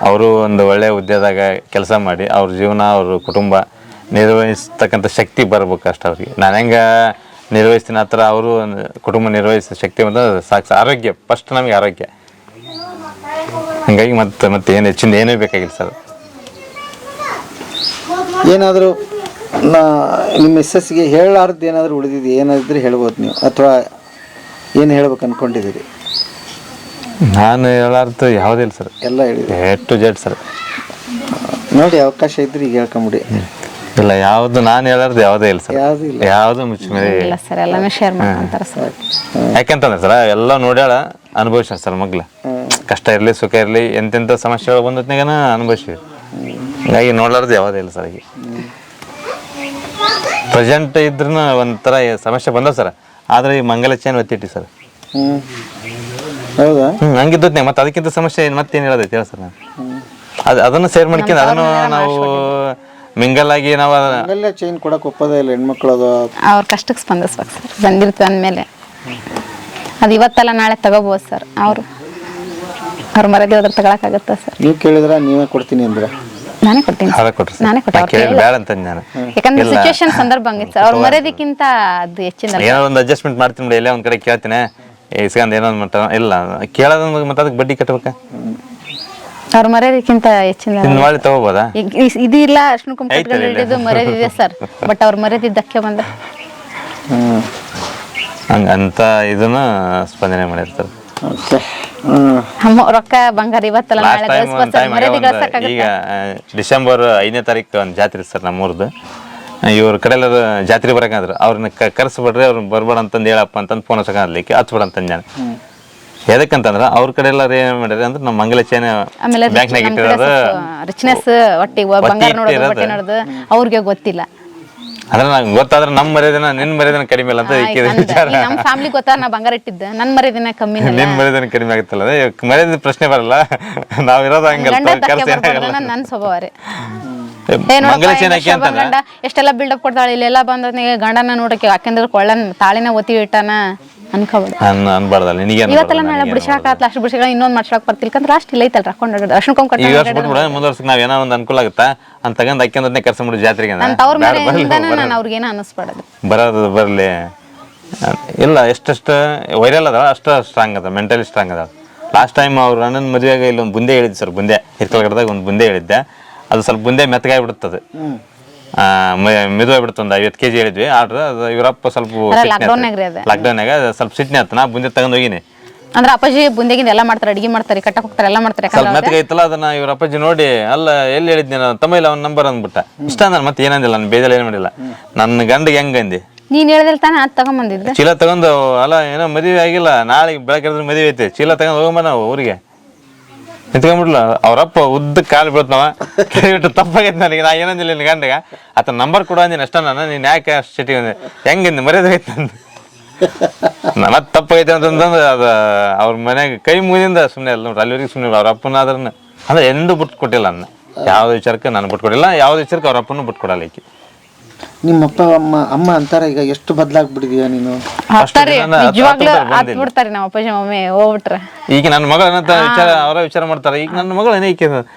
ಅವರು ಒಂದು ಒಳ್ಳೆ ಹುದ್ದೆದಾಗ ಕೆಲಸ ಮಾಡಿ ಅವ್ರ ಜೀವನ ಅವ್ರ ಕುಟುಂಬ ನಿರ್ವಹಿಸ್ತಕ್ಕಂಥ ಶಕ್ತಿ ಬರ್ಬೇಕು ಅಷ್ಟು ಅವ್ರಿಗೆ. ನಾನು ಹೆಂಗೆ ನಿರ್ವಹಿಸ್ತೀನಿ ಆ ಥರ ಅವರು ಕುಟುಂಬ ನಿರ್ವಹಿಸೋ ಶಕ್ತಿ ಬಂದ ಸಾಕು. ಆರೋಗ್ಯ ಫಸ್ಟ್, ನಮಗೆ ಆರೋಗ್ಯ. ಹಾಗಾಗಿ ಮತ್ತೆ ಏನು ಹೆಚ್ಚಿಂದ ಏನೂ ಬೇಕಾಗಿಲ್ಲ ಸರ್. ಏನಾದರೂ ನಿಮ್ಮ ಮಿಸ್ಸಸ್ಗೆ ಹೇಳಾರ್ದು ಏನಾದರೂ ಉಳಿದಿದೆ, ಏನಾದರೂ ಹೇಳ್ಬೋದು ನೀವು, ಅಥವಾ ಏನು ಹೇಳ್ಬೇಕು ಅಂದ್ಕೊಂಡಿದ್ದೀರಿ? ನಾನು ಹೇಳಾರ್ದು ಯಾವುದಿಲ್ಲ ಸರ್, ಎಲ್ಲ ಹೇಳಿದೆ A to Z ಸರ್. ನೋಡಿ, ಅವಕಾಶ ಇದ್ರೆ ಈಗ ಹೇಳ್ಕೊಂಬಿಡಿ. ಇಲ್ಲ ಯಾವ್ದು ನಾನು ಹೇಳಾರ್ದು ಯಾವುದೇ ಇಲ್ಲ ಸರ್, ಯಾವ್ದು ಇಲ್ಲ. ಯಾವ್ದು ಮುಚ್ಚ ಮೇಲೆ ಇಲ್ಲ ಸರ್ ಎಲ್ಲಾನು ಶೇರ್ ಮಾಡ್ಕೊಂತಾರೆ ಸರ್. ಯಾಕೆಂತಂದ್ರೆ ಸರ್ ಎಲ್ಲ ನೋಡ್ಯಾಳ ಅನುಭವಿಸ ಸರ್ ಮಗ್ಲ, ಕಷ್ಟ ಇರಲಿ ಸುಖ ಇರಲಿ ಎಂತೆಂಥ ಸಮಸ್ಯೆಗಳು ಬಂದತ್ನಾಗನ ಅನುಭವಿಸಿ, ಹೀಗಾಗಿ ನೋಡ್ಲಾರ್ದು ಯಾವುದೇ ಇಲ್ಲ ಸರ್. ಈಗ ಪ್ರೆಸೆಂಟ್ ಇದ್ರೂ ಒಂಥರ ಸಮಸ್ಯೆ ಬಂದವ ಸರ್, ಆದ್ರೆ ಈ ಮಂಗಲ ಚೇನ್ ಒತ್ತಿಟ್ಟಿ ಸರ್. ಹೌದಾ? ಹಂಗಿದ್ದತ್ನೇ ಮತ್ತೆ ಅದಕ್ಕಿಂತ ಸಮಸ್ಯೆ ಮತ್ತೇನು ಹೇಳೋದೈತೆ ಹೇಳ ಸರ್. ನಾನು ಅದನ್ನು ಸೇರ್ ಮಾಡ್ಕೊಂಡು ಅದನ್ನು ನಾವು ಮಿಂಗಲ್ ಆಗಿ ನಾವು ಅಲ್ಲೇ ಚೈನ್ ಕೊಡಕ್ಕೆ ಒಪ್ಪೋದೇ ಇಲ್ಲ ಹೆಣ್ಮಕ್ಳು. ಅದು ಅವ್ರ ಕಷ್ಟಕ್ಕೆ ಸ್ಪಂದಿಸ್ಬೇಕು ಸರ್, ಬಂದಿರ್ತೀವಿ ಅಂದಮೇಲೆ ಅದು ಇವತ್ತಲ್ಲ ನಾಳೆ ತಗೋಬೋದು ಸರ್. ಅವ್ರ ಮರದಿ ಹೋದ್ರೆ ತಗೊಳಕ್ಕಾಗತ್ತಾ ಸರ್? ನೀವು ಕೇಳಿದ್ರ ನೀವೇ ಕೊಡ್ತೀನಿ ಅಂದ್ರೆ ನಾನೇ ಕೊಡ್ತೀನಿ ಸಾಲ ಕೊಟ್ರಿ ಸರ್. ನಾನೇ ಕೊಟ್ಟೆ ಬೇಡ ಅಂತ ನಾನು ಯಾಕಂದ್ರೆ ಸಿಚುವೇಶನ್ ಸಂದರ್ಭ ಹಂಗಿತ್ತು ಸರ್. ಅವ್ರ ಮರ್ಯಾದಕ್ಕಿಂತ ಅದು ಹೆಚ್ಚಿನ ಏನೋ ಒಂದು ಅಡ್ಜಸ್ಟ್ಮೆಂಟ್ ಮಾಡ್ತೀನಿ ಬಿಡಿ, ಎಲ್ಲೇ ಒಂದ್ ಕಡೆ ಕೇಳ್ತೀನಿ ಇಸ್ಕೊಂಡ್ ಏನೋ ಮಟ್ಟ ಇಲ್ಲ ಕೇಳೋದ್ ಮತ್ತೆ ಅದಕ್ಕೆ ಬಡ್ಡಿ ಕಟ್ಬೇಕ, ಅವ್ರ ಮರ್ಯಾದಕ್ಕಿಂತ ಹೆಚ್ಚಿನ ಇನ್ನು ಮಾಡಿ ತಗೋಬೋದಾ? ಇದು ಇಲ್ಲ ಅರ್ಶಿನ ಕುಂಕುಮ ಹಿಡಿದು ಮರ್ಯಾದೆ ಇದೆ ಸರ್, ಬಟ್ ಅವ್ರ ಮರ್ಯಾದೆ ಧಕ್ಕೆ ಬಂದ ಹಂಗಂತ ಇದನ್ನ ಸ್ಪಂದನೆ ಮಾಡಿರ್ತಾರೆ. ರೊಕ್ಕ ಬಂಗಾರ ಇವತ್ತಲ್ಲ ನಾಳೆ ಗಳಿಸ್ಬೋದು ಸರ್, ಮರ್ಯಾದೆ ಗಳಿಸಕ್ಕಾಗತ್ತಾ? ಈಗ ಡಿಸೆಂಬರ್ 5ನೇ ತಾರೀಕು ಒಂದು ಜಾತ್ರೆ ಸರ್ ನಮ್ಮೂರ್ದು. ಇವ್ರ ಕಡೆ ಎಲ್ಲರೂ ಜಾತ್ರೆ ಬರಕಂದ್ರೆ ಅವ್ರನ್ನ ಕರ್ಸ್ಬಿಡ್ರಿ, ಅವ್ರನ್ನ ಬರ್ಬೇಡ ಅಂತಂದು ಹೇಳಪ್ಪ ಅಂತಂದು ಫೋನ್ ಹಚ್ಲಿಕ್ಕೆ ಹಚ್ಬೇಡ ಅಂತಂದು ನಾನು. ಎದಕ್ಕಂತಂದ್ರೆ ಅವ್ರ ಕಡೆ ಎಲ್ಲರೂ ಏನ್ ಮಾಡ್ಯಾರ ಅಂದ್ರೆ ನಮ್ಮ ಮಂಗಲ ಚೈನ್ ಆಮೇಲೆ ಬ್ಯಾಂಕ್ನಾಗ ಇಟ್ಟಿರೋದು ರಿಚ್ನೆಸ್ ಒಟ್ಟಿಗೆ ಬಂಗಾರ ನೋಡೋದು ಬಟ್ಟೆ ನೋಡೋದು ಅವ್ರಿಗೆ ಗೊತ್ತಿಲ್ಲ. ಅಂದ್ರೆ ನಂಗೆ ಗೊತ್ತಾದ್ರೆ ನಮ್ಮ ಮರ್ಯಾದೆನ ನಿನ್ನ ಮರ್ಯಾದೆನ ಕಡಿಮೆ ಇಲ್ಲ ಅಂತ ವಿಚಾರ. ನಮ್ಮ ಫ್ಯಾಮಿಲಿ ಗೊತ್ತಾ ನಾ ಬಂಗಾರ ಇಟ್ಟಿದ್ದೆ, ನನ್ನ ಮರ್ಯಾದಿನ ಕಮ್ಮಿ ನಿನ್ನ ಮರ್ಯಾದೆನ ಕಡಿಮೆ ಆಗುತ್ತಲ್ಲ, ಮರ್ಯಾದೆ ಪ್ರಶ್ನೆ ಬರಲ್ಲ. ನಾವಿರೋದು ಹಂಗಲ್ಲ, ನನ್ನ ಸ್ವಭಾವ ರೀ. ಮಂಗಲ ಚೈನ್ ಹಾಕಿ ಅಂತ ಗಂಡ ಎಷ್ಟೆಲ್ಲ ಬಿಲ್ಡಪ್ ಕೊಡ್ತಾಳೆ, ಇಲ್ಲೆಲ್ಲ ಬಂದ ಗಂಡನ ನೋಡಕ್ಕೆ ಯಾಕೆಂದ್ರೆ ಕೊಳ್ಳನ್ ತಾಳಿನ ಒತ್ತಿ ಇಟ್ಟಾನ ಅನ್ಕೋಬೇಡ. ಅನ್ಬಾರ್ದಲ್ಲ ನಿನಗೆ ಇವತ್ತೆಲ್ಲ ನಾಳೆ ಬಿಡಿಸಾಕ ಅಷ್ಟು ಬಿಡಿಸಾಕ ಇನ್ನೊಂದು ಮಾಡ್ಸಕ್ ಬರ್ತಿಲ್ಕಂದ್ರೆ ಅಷ್ಟು ಇಲ್ಲ ಐತಲ್ಲ ಹಾಕೊಂಡು ಅರ್ಶಿನ ಕುಂಕುಮ ಈ ವರ್ಷ ಬಿಟ್ಬಿಡ, ಮುಂದ್ ವರ್ಷಕ್ಕೆ ನಾವ್ ಏನೋ ಒಂದು ಅನುಕೂಲ ಆಗುತ್ತಾ ಅಂತ ತಗೊಂಡ್ ಅಕ್ಕಂದ್ರೆ ಕರ್ಸ ಮಾಡಿ ಜಾತ್ರೆಗೆ ಅವ್ರ ಮನೆಯಿಂದಾನ ನಾನು ಅವ್ರಿಗೇನು ಅನ್ನಿಸ್ಬಾರ್ದು. ಬರೋದು ಬರಲಿ ಇಲ್ಲ. ಎಷ್ಟೆಷ್ಟು ವೈರಲ್ ಅದ ಅಷ್ಟು ಸ್ಟ್ರಾಂಗ್ ಅದ, ಮೆಂಟಲಿ ಸ್ಟ್ರಾಂಗ್ ಅದ. ಲಾಸ್ಟ್ ಟೈಮ್ ಅವ್ರ ಅಣ್ಣನ ಮದುವೆಗೆ ಇಲ್ಲಿ ಒಂದು ಬುಂದೆ ಹೇಳಿದ್ದೆ ಸರ್, ಬುಂದೆ ಹಿರ್ಕಲ್ಗಡದಾಗ ಒಂದು ಬುಂದೆ ಹೇಳಿದ್ದೆ. ಅದು ಸ್ವಲ್ಪ ಬುಂದೆ ಮೆತ್ತಗಾಗಿ ಬಿಡುತ್ತದೆ, ಮೆದುವಾಗಿ ಬಿಡುತ್ತೆ. ಒಂದು 50 kg ಹೇಳಿದ್ವಿ ಆರ್ಡ್ರ್. ಅದು ಇವರಪ್ಪ ಸ್ವಲ್ಪ ಲಾಕ್ಡೌನ್ಯಾಗ ಸ್ವಲ್ಪ ಸಿಟ್ನೆ ಆಯ್ತು, ನಾ ಬುಂದೆ ತಗೊಂಡ್ ಹೋಗಿನಿ. ಅಂದ್ರೆ ಅಪ್ಪಾಜಿ ಬುಂದೆಗಿಂದ ಎಲ್ಲ ಮಾಡ್ತಾರೆ, ಅಡಿಗೆ ಮಾಡ್ತಾರೆ, ಕಟ್ಟಕ್ ಹೋಗ್ತಾರೆ, ಎಲ್ಲ ಮಾಡ್ತಾರೆ. ಸ್ವಲ್ಪ ಮೆತ್ತಗೈತಲ್ಲ ಅದನ್ನ ಇವ್ರ ಅಪ್ಪಾಜಿ ನೋಡಿ, ಅಲ್ಲ ಎಲ್ಲಿ ಹೇಳಿದ್ನಿ ನಾನು ತಮ್ಮ ಇಲ್ಲ ಅವ್ನ ನಂಬರ್ ಅಂದ್ಬಿಟ್ಟ. ಇಷ್ಟ ನಾನು ಮತ್ತೆ ಏನಂದಿಲ್ಲ, ನಾನು ಬೇಜಾರು ಏನು ಮಾಡಿಲ್ಲ. ನನ್ನ ಗಂಡಿಗೆ ಹೆಂಗಂದಿ ನೀನ್ ಹೇಳಿದ್ರೆ ತಾನೇ ಅದು ತಗೊಂಬಂದಿದ್ದೆ. ಚೀಲ ತಗೊಂಡು ಅಲ್ಲ ಏನೋ ಮದುವೆ ಆಗಿಲ್ಲ, ನಾಳೆ ಬೆಳಗ್ಗೆ ಮದುವೆ ಐತಿ, ಚೀಲ ತಗೊಂಡು ಹೋಗಮ್ಮ ನಾವು ಊರಿಗೆ ನಿಂತ್ಕೊಂಡ್ಬಿಡ್ಲ. ಅವ್ರಪ್ಪ ಉದ್ದ ಕಾಲು ಬೀಳ್ತಾವ, ಕೇಳಿಬಿಟ್ಟು ತಪ್ಪಾಗೈತೆ ನನಗೆ. ನಾ ಏನಂದಿಲ್ಲ ನಿನ್ನ ಗಂಡಗ ಆತ ನಂಬರ್ ಕೊಡು ಅಂದಿನ ಅಷ್ಟ, ನಾನು ನೀನು ಯಾಕೆ ಅಷ್ಟು ಸಿಟಿ ಹೆಂಗಂದು ಮರ್ಯಾದೈತೆ ಅಂದು ನನ್ನ ತಪ್ಪಾಗೈತೆ ಅಂತಂದ್ರೆ ಅದು ಅವ್ರ ಮನೆಗೆ ಕೈ ಮುಗಿದಿಂದ ಸುಮ್ಮನೆ ಅಲ್ಲ ನೋಡ್ರಿ, ಅಲ್ಲಿವರೆಗೆ ಸುಮ್ಮನೆ ಅವ್ರ ಅಪ್ಪನ ಆದ್ರನ್ನ ಅಂದ್ರೆ ಎಂದೂ ಬಿಟ್ಟು ಕೊಟ್ಟಿಲ್ಲ ನನ್ನ. ಯಾವುದೇ ವಿಚಾರಕ್ಕೆ ನಾನು ಬಿಟ್ಕೊಡಿಲ್ಲ, ಯಾವುದೇ ವಿಚಾರಕ್ಕೆ ಅವ್ರ ಅಪ್ಪನೂ ಬಿಟ್ಕೊಡಲ್ಲ. ಈಕಿ ನಿಮ್ಮಪ್ಪ ಅಮ್ಮ ಅಂತಾರ ಈಗ ಎಷ್ಟು ಬದಲಾಗ್ಬಿಟ್ಟಿದೀಯ ನೀನು? ನಿಜವಾಗ್ಲೂ ಹತ್ ಬಿಡ್ತಾರೆ ನಮ್ಮ ಅಪ್ಪಾಜಿ ಮಮ್ಮಿ ಹೋಗ್ಬಿಟ್ರೆ. ಈಗ ನನ್ನ ಮಗಳ ವಿಚಾರ ಅವರ ವಿಚಾರ ಮಾಡ್ತಾರೆ. ಈಗ ನನ್ನ ಮಗಳು ಏನಕ್ಕೆ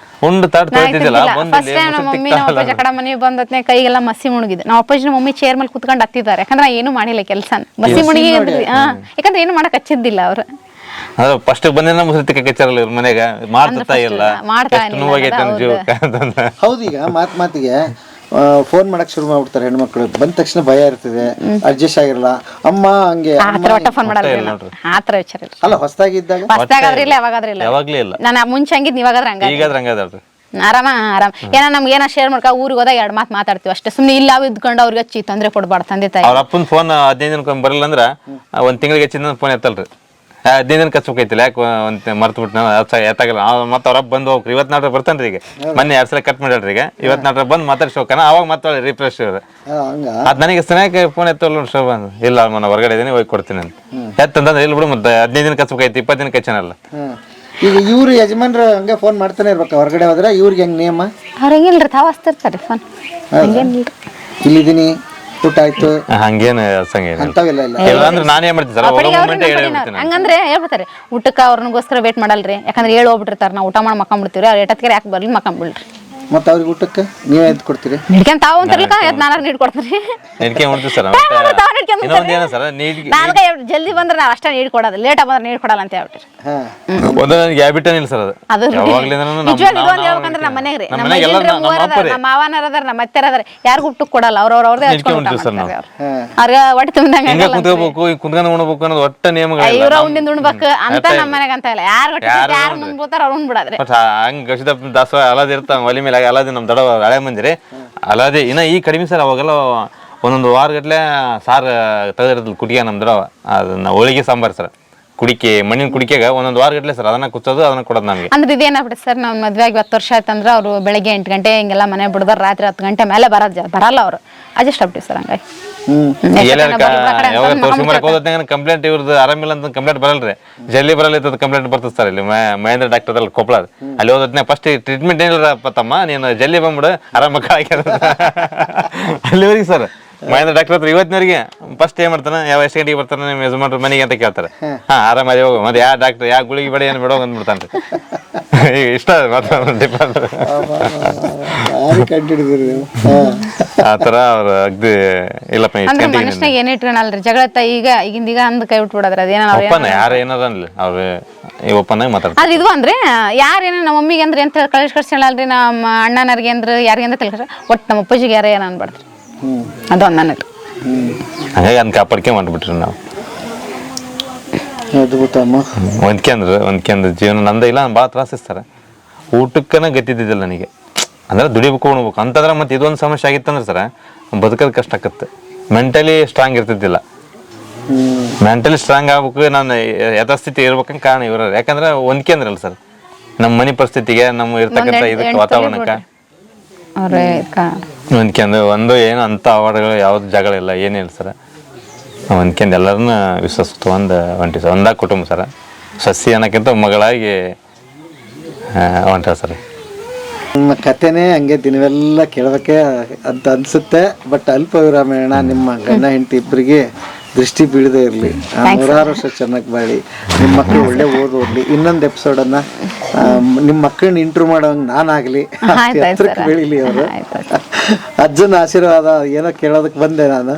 ಉಂಡು ತಾಟ್ ತೊಳ್ತಿದ್ದಿಲ್ಲ, ಫಸ್ಟ್ ಟೈಮ್ ನಮ್ಮ ಮಮ್ಮಿ ನಮ್ಮ ಅಪ್ಪಾಜಿ ಕಡೆ ಮನೆಗೆ ಬಂದತ್ನೆ ಕೈಗೆಲ್ಲ ಮಸಿ ಮುಣಗಿದೆ. ನಮ್ಮ ಅಪ್ಪಾಜಿನ ಮಮ್ಮಿ ಚೇರ್ ಮೇಲೆ ಕುತ್ಕೊಂಡು ಹತ್ತಿದ್ದಾರೆ, ಯಾಕಂದ್ರೆ ಏನು ಮಾಡಿಲ್ಲ ಕೆಲಸ, ಮಸಿ ಮುಣಿಗಿ ಯಾಕಂದ್ರೆ ಏನು ಮಾಡಕ್ ಹಚ್ಚಿದ್ದಿಲ್ಲ ಅವ್ರು. ಅದ್ರ ಫಸ್ಟ್ ಬಂದಿನ ಮುಸುರಿ ತಿಕ್ಕಚ್ಚಾರಲ್ಲ ಇವ್ರ ಮನೆಗ ಮಾಡ್ತಾ ಇಲ್ಲ, ಹೌದು. ಈಗ ಮಾತಿಗೆ ಫೋನ್ ಮಾಡಕ್ ಶುರು ಮಾಡ್ಬಿಡ್ತಾರೆ ಹೆಣ್ಮಕ್ಳು. ಬಂದ ತಕ್ಷಣ ಭಯ ಇರ್ತದೆ, ಅಡ್ಜಸ್ಟ್ ಆಗಿರಲ್ಲ. ಅಮ್ಮ ಹಂಗೆ ಫೋನ್ ಮಾಡಲ್ಲ, ಆತರ ವಿಚಾರ ಇಲ್ಲ. ಅಲ್ಲ ಹೊಸದಾಗಿದ್ದಾಗ ಹೊಸದಾಗಾದ್ರೆ ಇಲ್ಲ, ಯಾವಾಗಾದ್ರೆ ಇಲ್ಲ. ನಾನು ಮುಂಚೆ ಹಂಗಿದ್ ನೀವಾಗಾದ್ರೆ ಹಂಗ ಆರಾಮ ಏನೋ ನಮ್ಗೆ ಏನೋ ಶೇರ್ ಮಾಡ್ಕ ಊರಿಗೆ ಹೋದಾಗ 2 ಮಾತು ಮಾತಾಡ್ತೀವಿ ಅಷ್ಟೇ. ಸುಮ್ಮನೆ ಇಲ್ಲ ಇದ್ಕೊಂಡು ಅವ್ರಿಗೆ ಹಚ್ಚಿ ತೊಂದ್ರೆ ಕೊಡ್ಬಾರ್ದು ತಂದೆ ತಾಯಿ. ಅವ್ರ ಅಪ್ಪನ ಫೋನ್ 15 ದಿನಕ್ಕೆ ಬರಲ್ಲ ಅಂದ್ರ 1 ತಿಂಗಳಿಗೆ ಹೆಚ್ಚಿನ ಫೋನ್ ಎತ್ತಲ್ರಿ. 15 ದಿನಕ್ಕೆ ಹಚ್ಬೇಕೈತಿಲ್ಲ, ಯಾಕೆ ಒಂದು ಮರ್ತು ಬಿಟ್ಟು ಎತ್ತಾಗಲ್ಲ. ಮತ್ತೆ ಅವ್ರ ಬಂದು ಹೋಗ್ರಿ, 24 ಬರ್ತಾನ್ರಿ. ಈಗ ಮೊನ್ನೆ 2 ಸಲ ಕಟ್ ಮಾಡ್ಯಾಡ್ರಿ. ಈಗ 24 ಬಂದು ಮಾತಾಡಿ ಶೋಕನ ಅವಾಗ ಮತ್ತೆ ರಿಫ್ರೆಶ್ ಅದ್ ನನಗೆ ಸನಕ್ಕೆ ಫೋನ್ ಎತ್ತಲ್ಲ ಶೋ ಬಂದು ಇಲ್ಲ ನಾನು ಹೊರಗಡೆ ಇದೀನಿ ಹೋಗಿ ಕೊಡ್ತೀನಿ ಅಂತ ಎತ್ತಂದ್ರೆ ಇಲ್ಲಿ ಬಿಡು. ಮತ್ತೆ 15 ದಿನಕ್ಕೆ ಹಚ್ಬೇಕೈತಿ, 20 ದಿನಕ್ಕೆ ಹಚ್ಚನಲ್ಲ. ಈಗ ಇವ್ರು ಯಜಮಾನ್ರು ಹಂಗೆ ಫೋನ್ ಮಾಡ್ತಾನೆ ಇರ್ಬೇಕು ಹೊರಗಡೆ ಹೋದ್ರೆ. ಇವ್ರಿಗೆ ಹೆಂಗ್ ನಿಯಮ? ಅವ್ರ ಹೆಂಗಿಲ್ರಿ, ತಾವ್ ಹಚ್ತಿರ್ತಾರೆ ಫೋನ್. ಹಂಗೇನಿಲ್ರಿ, ಇಲ್ಲಿದ್ದೀನಿ ಊಟ ಆಯ್ತು ಹಂಗೇನು ಅಂತವೆಲ್ಲ ಇಲ್ಲ ಅಂದ್ರೆ ನಾನೇ ಮಾಡ್ತೀನಿ ಸರ್. ಹಂಗಂದ್ರೆ ಹೇಳ್ಬಿಡ್ತಾರೆ ಊಟಕ್ಕೆ ಅವ್ರನ್ಗೋಸ್ಕರ ವೇಟ್ ಮಾಡಲ್ರಿ, ಯಾಕಂದ್ರೆ ಹೇಳಿ ಹೋಗ್ಬಿಟ್ಟಿರ್ತಾರೆ ನಾವು ಊಟ ಮಾಡಿ ಮಕ್ಕೊಂಡ್ಬಿಡ್ತೀವಿ. ಅವ್ರು ಎಟ್ಟತ್ಗೆ ಯಾಕೆ ಬರ್ಲಿ ಮಕ್ಕೊಂಡ್ಬಿಡ್ರಿ. ಮತ್ತೆ ಅವ್ರಿಗೆ ಊಟಕ್ಕೆ ನೀವೇ ಎದ್ದು ಕೊಡ್ತೀರಿ? ನಿಡ್ಕೊಂಡ್ ತಾವು ಅಂತಾರಲ್ಕ ನಾನು ನೀಡ್ ಕೊಡ್ತೀರಿ. ಜಲ್ದಿ ಬಂದ್ರೆ ನಾವು ಅಷ್ಟೇ ನೀಡ್ ಕೊಡೋದು, ಲೇಟ್ ಬಂದ್ರೆ ನೀಡ್ ಕೊಡಲ್ಲ ಅಂತ ಹೇಳ್ಬಿಟ್ರಿ. ಹೇಳ್ಬೇಕಂದ್ರೆ ನಮ್ಮ ಮನೆಗೆ ರೀ, ನಮ್ಮ ಮಾವನರ ಅದಾರ, ನಮ್ಮ ಅತ್ತೆರ ಅದಾರ, ಯಾರಿಗೂ ಊಟಕ್ಕೆ ಕೊಡಲ್ಲ. ಅವ್ರವ್ರದೇ ಅವ್ರಿಗೆ ಹೊಟ್ಟೆ ತುಂಬಿದಂಗ ಇವ್ರ ಉಂಡಿಂದ ಉಣ್ಬೇಕು ಅಂತ ನಮ್ಮ ಮನೆಗೆ ಅಂತ ಇಲ್ಲ. ಯಾರು ಮುಂದ್ ಬಿಡ್ತಾರ ಅವ್ರು ಉಂಡ್ಬಿಡಾದ್ರೆ ಹಂಗ ದಾಸವಾಳ ಅಲದ ಇರ್ತಾವ ಒಲಿ ಮೇಲೆ ಶಾಲೆಗೆ ಅಲಾದಿ ನಮ್ಮ ದೊಡ್ಡ ಹಳೆ ಮಂದಿರಿ ಅಲಾದಿ ಇನ್ನ ಈ ಕಡಿಮೆ ಸರ್. ಅವಾಗೆಲ್ಲ ಒಂದೊಂದು ವಾರಗಟ್ಲೆ ಸಾರು ತೆಗೆದಿರೋದು ಕುಟಿಗೆ ನಮ್ಮ ದೊಡ್ಡ ಅದನ್ನ ಹೋಳಿಗೆ ಸಾಂಬಾರು ಸರ್. ಕುಡಿಕೆ ಮಣ್ಣಿನ ಕುಡಿಕೆಗ ಒಂದೊಂದು ವಾರಗಟ್ಲೆ ಸರ್ ಅದನ್ನ ಕುಚ್ಚೋದು ಅದನ್ನ ಕೊಡೋದು ನಮಗೆ. ಅಂದ್ರೆ ಇದೇನಾಗ್ಬಿಡುತ್ತೆ ಸರ್, ನಾವು ಮದ್ವೆ ಆಗಿ 10 ವರ್ಷ ಆಯ್ತಂದ್ರೆ ಅವರು ಬೆಳಗ್ಗೆ 8 ಗಂಟೆ ಹಿಂಗೆಲ್ಲ ಮನೆ ಬಿಡ್ದಾರ, ರಾತ್ರಿ 10 ಗಂಟೆ ಮೇಲೆ ಬರಲ್ಲ ಅವರು. ಅಡ್ಜಸ್ಟ್ ಆಗ್ಬಿಟ್ಟು ಸರ್ ಹಂಗಾಗಿ ಯಾವಾಗ ತೋರ್ಸ್ಕೊಂಬರಕ್ ಹೋದ ಕಂಪ್ಲೇಂಟ್ ಇವ್ರದ್ದು ಆರಾಮಿಲ್ಲ ಅಂತ ಕಂಪ್ಲೇಂಟ್ ಬರಲ್ರಿ, ಜಲ್ದಿ ಬರಲ್ಲ ಇರ್ತದ ಕಂಪ್ಲೇಂಟ್ ಬರ್ತದೆ ಸರ್. ಇಲ್ಲಿ ಮಹೇಂದ್ರ ಡಾಕ್ಟರ್ ಅಲ್ಲಿ ಕೊಪ್ಪಳ ಅಲ್ಲಿ ಹೋದ್ನ ಫಸ್ಟ್ ಟ್ರೀಟ್ಮೆಂಟ್ ಏನಿಲ್ಲಪ್ಪ ತಮ್ಮ ನೀನು ಜಲ್ದಿ ಬಂದ್ಬಿಡು ಆರಾಮ ಮಕ್ಕಳ ಅಲ್ಲಿವರೆಗೆ ಸರ್. ಮಹೇಂದ್ರ ಡಾಕ್ಟರ್ ಹತ್ರ ಇವತ್ತಿನವರಿಗೆ ಫಸ್ಟ್ ಏನ್ ಮಾಡ್ತಾನೆ, ಯಾವ ಎಷ್ಟು ಗಂಟೆಗೆ ಬರ್ತಾನೆ ನಿಮ್ಮ ಯಜಮಾನ್ರ ಮನೆಗೆ ಅಂತ ಕೇಳ್ತಾರೆ. ಆರಾಮಾಗಿ ಹೋಗು ಮತ್ತೆ ಯಾವ ಡಾಕ್ಟರ್ ಯಾವ ಗುಳಿಗೆ ಬೇಡ ಏನು ಬೇಡ ಅಂದ್ಬಿಡ್ತಾನೆ. ಇಷ್ಟ ಆತರ ಅವ್ರ ಅಗ್ದಿ ಇಲ್ಲಪ್ಪ ಮನುಷ್ಯನಾಗ ಏನ್ ಇಟ್ಕೊಳಲ್ರಿ ಜಗಳ ಈಗಿಂದೀಗ ಅಂದ್ ಕೈ ಬಿಟ್ಬಿಡದ್ರ ಒಪ್ಪನ ಯಾರ ಏನಾರ ಅನ್ಲಿ ಅವ್ರ ಈ ಒಪ್ಪನಾಗ ಮಾತಾಡ್ತಾರೆ. ಅದ್ ಇದು ಅಂದ್ರೆ ಯಾರೇನ ನಮ್ಮ ಮಮ್ಮಿಗೆ ಅಂದ್ರೆ ಎಂತ ಕಳ್ಸಿಕಳ್ಸಲ್ರಿ, ನಮ್ಮ ಅಣ್ಣನರ್ಗೆ ಅಂದ್ರೆ ಯಾರಿಗೆ ಅಂತ ತಿಳ್ಕೊಂಡ್ರೆ ಒಟ್ಟು ನಮ್ಮ ಅಪ್ಪಾಜಿಗೆ ಯಾರ ಏನ ಅನ್ಬಾರ್ದ್ರಿ. ಅದೊಂದು ನನಗೆ ಹಂಗಾಗಿ ಅದನ್ನ ಕಾಪಾಡ್ಕೆ ಮಾಡ್ಬಿಟ್ರಿ ನಾವು. ಒಂದ್ಕೆಂದ್ರೆ ಜೀವನ ನಂದ ಇಲ್ಲ ಭಾಳ ತ್ರಾಸಿಸ್ತಾರೆ. ಊಟಕ್ಕನ ಗತಿದ್ದಿದ್ದಿಲ್ಲ ನನಗೆ, ಅಂದ್ರೆ ದುಡಿಬೇಕು ಉಣ್ಬೇಕು ಅಂತಂದ್ರೆ ಮತ್ತೆ ಇದೊಂದು ಸಮಸ್ಯೆ ಆಗಿತ್ತಂದ್ರೆ ಸರ ಬದುಕೋದು ಕಷ್ಟ ಆಗತ್ತೆ. ಮೆಂಟಲಿ ಸ್ಟ್ರಾಂಗ್ ಇರ್ತಿದ್ದಿಲ್ಲ. ಮೆಂಟಲಿ ಸ್ಟ್ರಾಂಗ್ ಆಗ್ಬೇಕು, ನಾನು ಯಥಾಸ್ಥಿತಿ ಇರ್ಬೇಕಂತ ಕಾರಣ ಇವ್ರ. ಯಾಕಂದ್ರೆ ಹೊಂದ್ಕೊಂಡ್ರಲ್ಲ ಸರ್ ನಮ್ಮ ಮನೆ ಪರಿಸ್ಥಿತಿಗೆ, ನಮ್ಮ ಇರ್ತಕ್ಕಂಥ ಇದಕ್ಕೆ ವಾತಾವರಣಕ್ಕೆ ಹೊಂದ್ಕೊಂಡು ಒಂದು ಏನು ಅಂತ ಅವಾರ್ಡ್ಗಳು ಯಾವ್ದು ಜಗಳಿಲ್ಲ ಏನಿಲ್ಲ ಸರ್. ಹೊಂದ್ಕೊಂಡು ಎಲ್ಲರನ್ನ ವಿಶ್ವಾಸ ಹೊಂಟಿ ಸರ್. ಒಂದಾಗ ಕುಟುಂಬ ಸರ, ಸಸಿ ಅನ್ನೋಕ್ಕಿಂತ ಮಗಳಾಗಿ ಹೊಂಟ ಸರ್. ನಿಮ್ಮ ಕಥೆನೇ ಹಂಗೆ ದಿನವೆಲ್ಲ ಕೇಳೋದಕ್ಕೆ ಅಂತ ಅನ್ಸುತ್ತೆ. ಬಟ್ ಅಲ್ಪ ವಿರಾಮಣ ನಿಮ್ಮ ಗಂಡ ಹೆಂಡತಿ ಇಬ್ಬರಿಗೆ ದೃಷ್ಟಿ ಬೀಳದೇ ಇರಲಿ, 100 ವರ್ಷ ಚೆನ್ನಾಗಿ ಬಾಳಿ, ನಿಮ್ಮ ಮಕ್ಕಳು ಒಳ್ಳೆ ಓದೋರ್ಲಿ. ಇನ್ನೊಂದು ಎಪಿಸೋಡನ್ನು ನಿಮ್ಮ ಮಕ್ಕಳನ್ನ ಇಂಟ್ರೂ ಮಾಡೋಂಗೆ ನಾನಾಗಲಿ, ಹತ್ರಕ್ಕೆ ಬೆಳೀಲಿ ಅವರು. ಅಜ್ಜನ ಆಶೀರ್ವಾದ ಏನೋ ಕೇಳೋದಕ್ಕೆ ಬಂದೆ ನಾನು.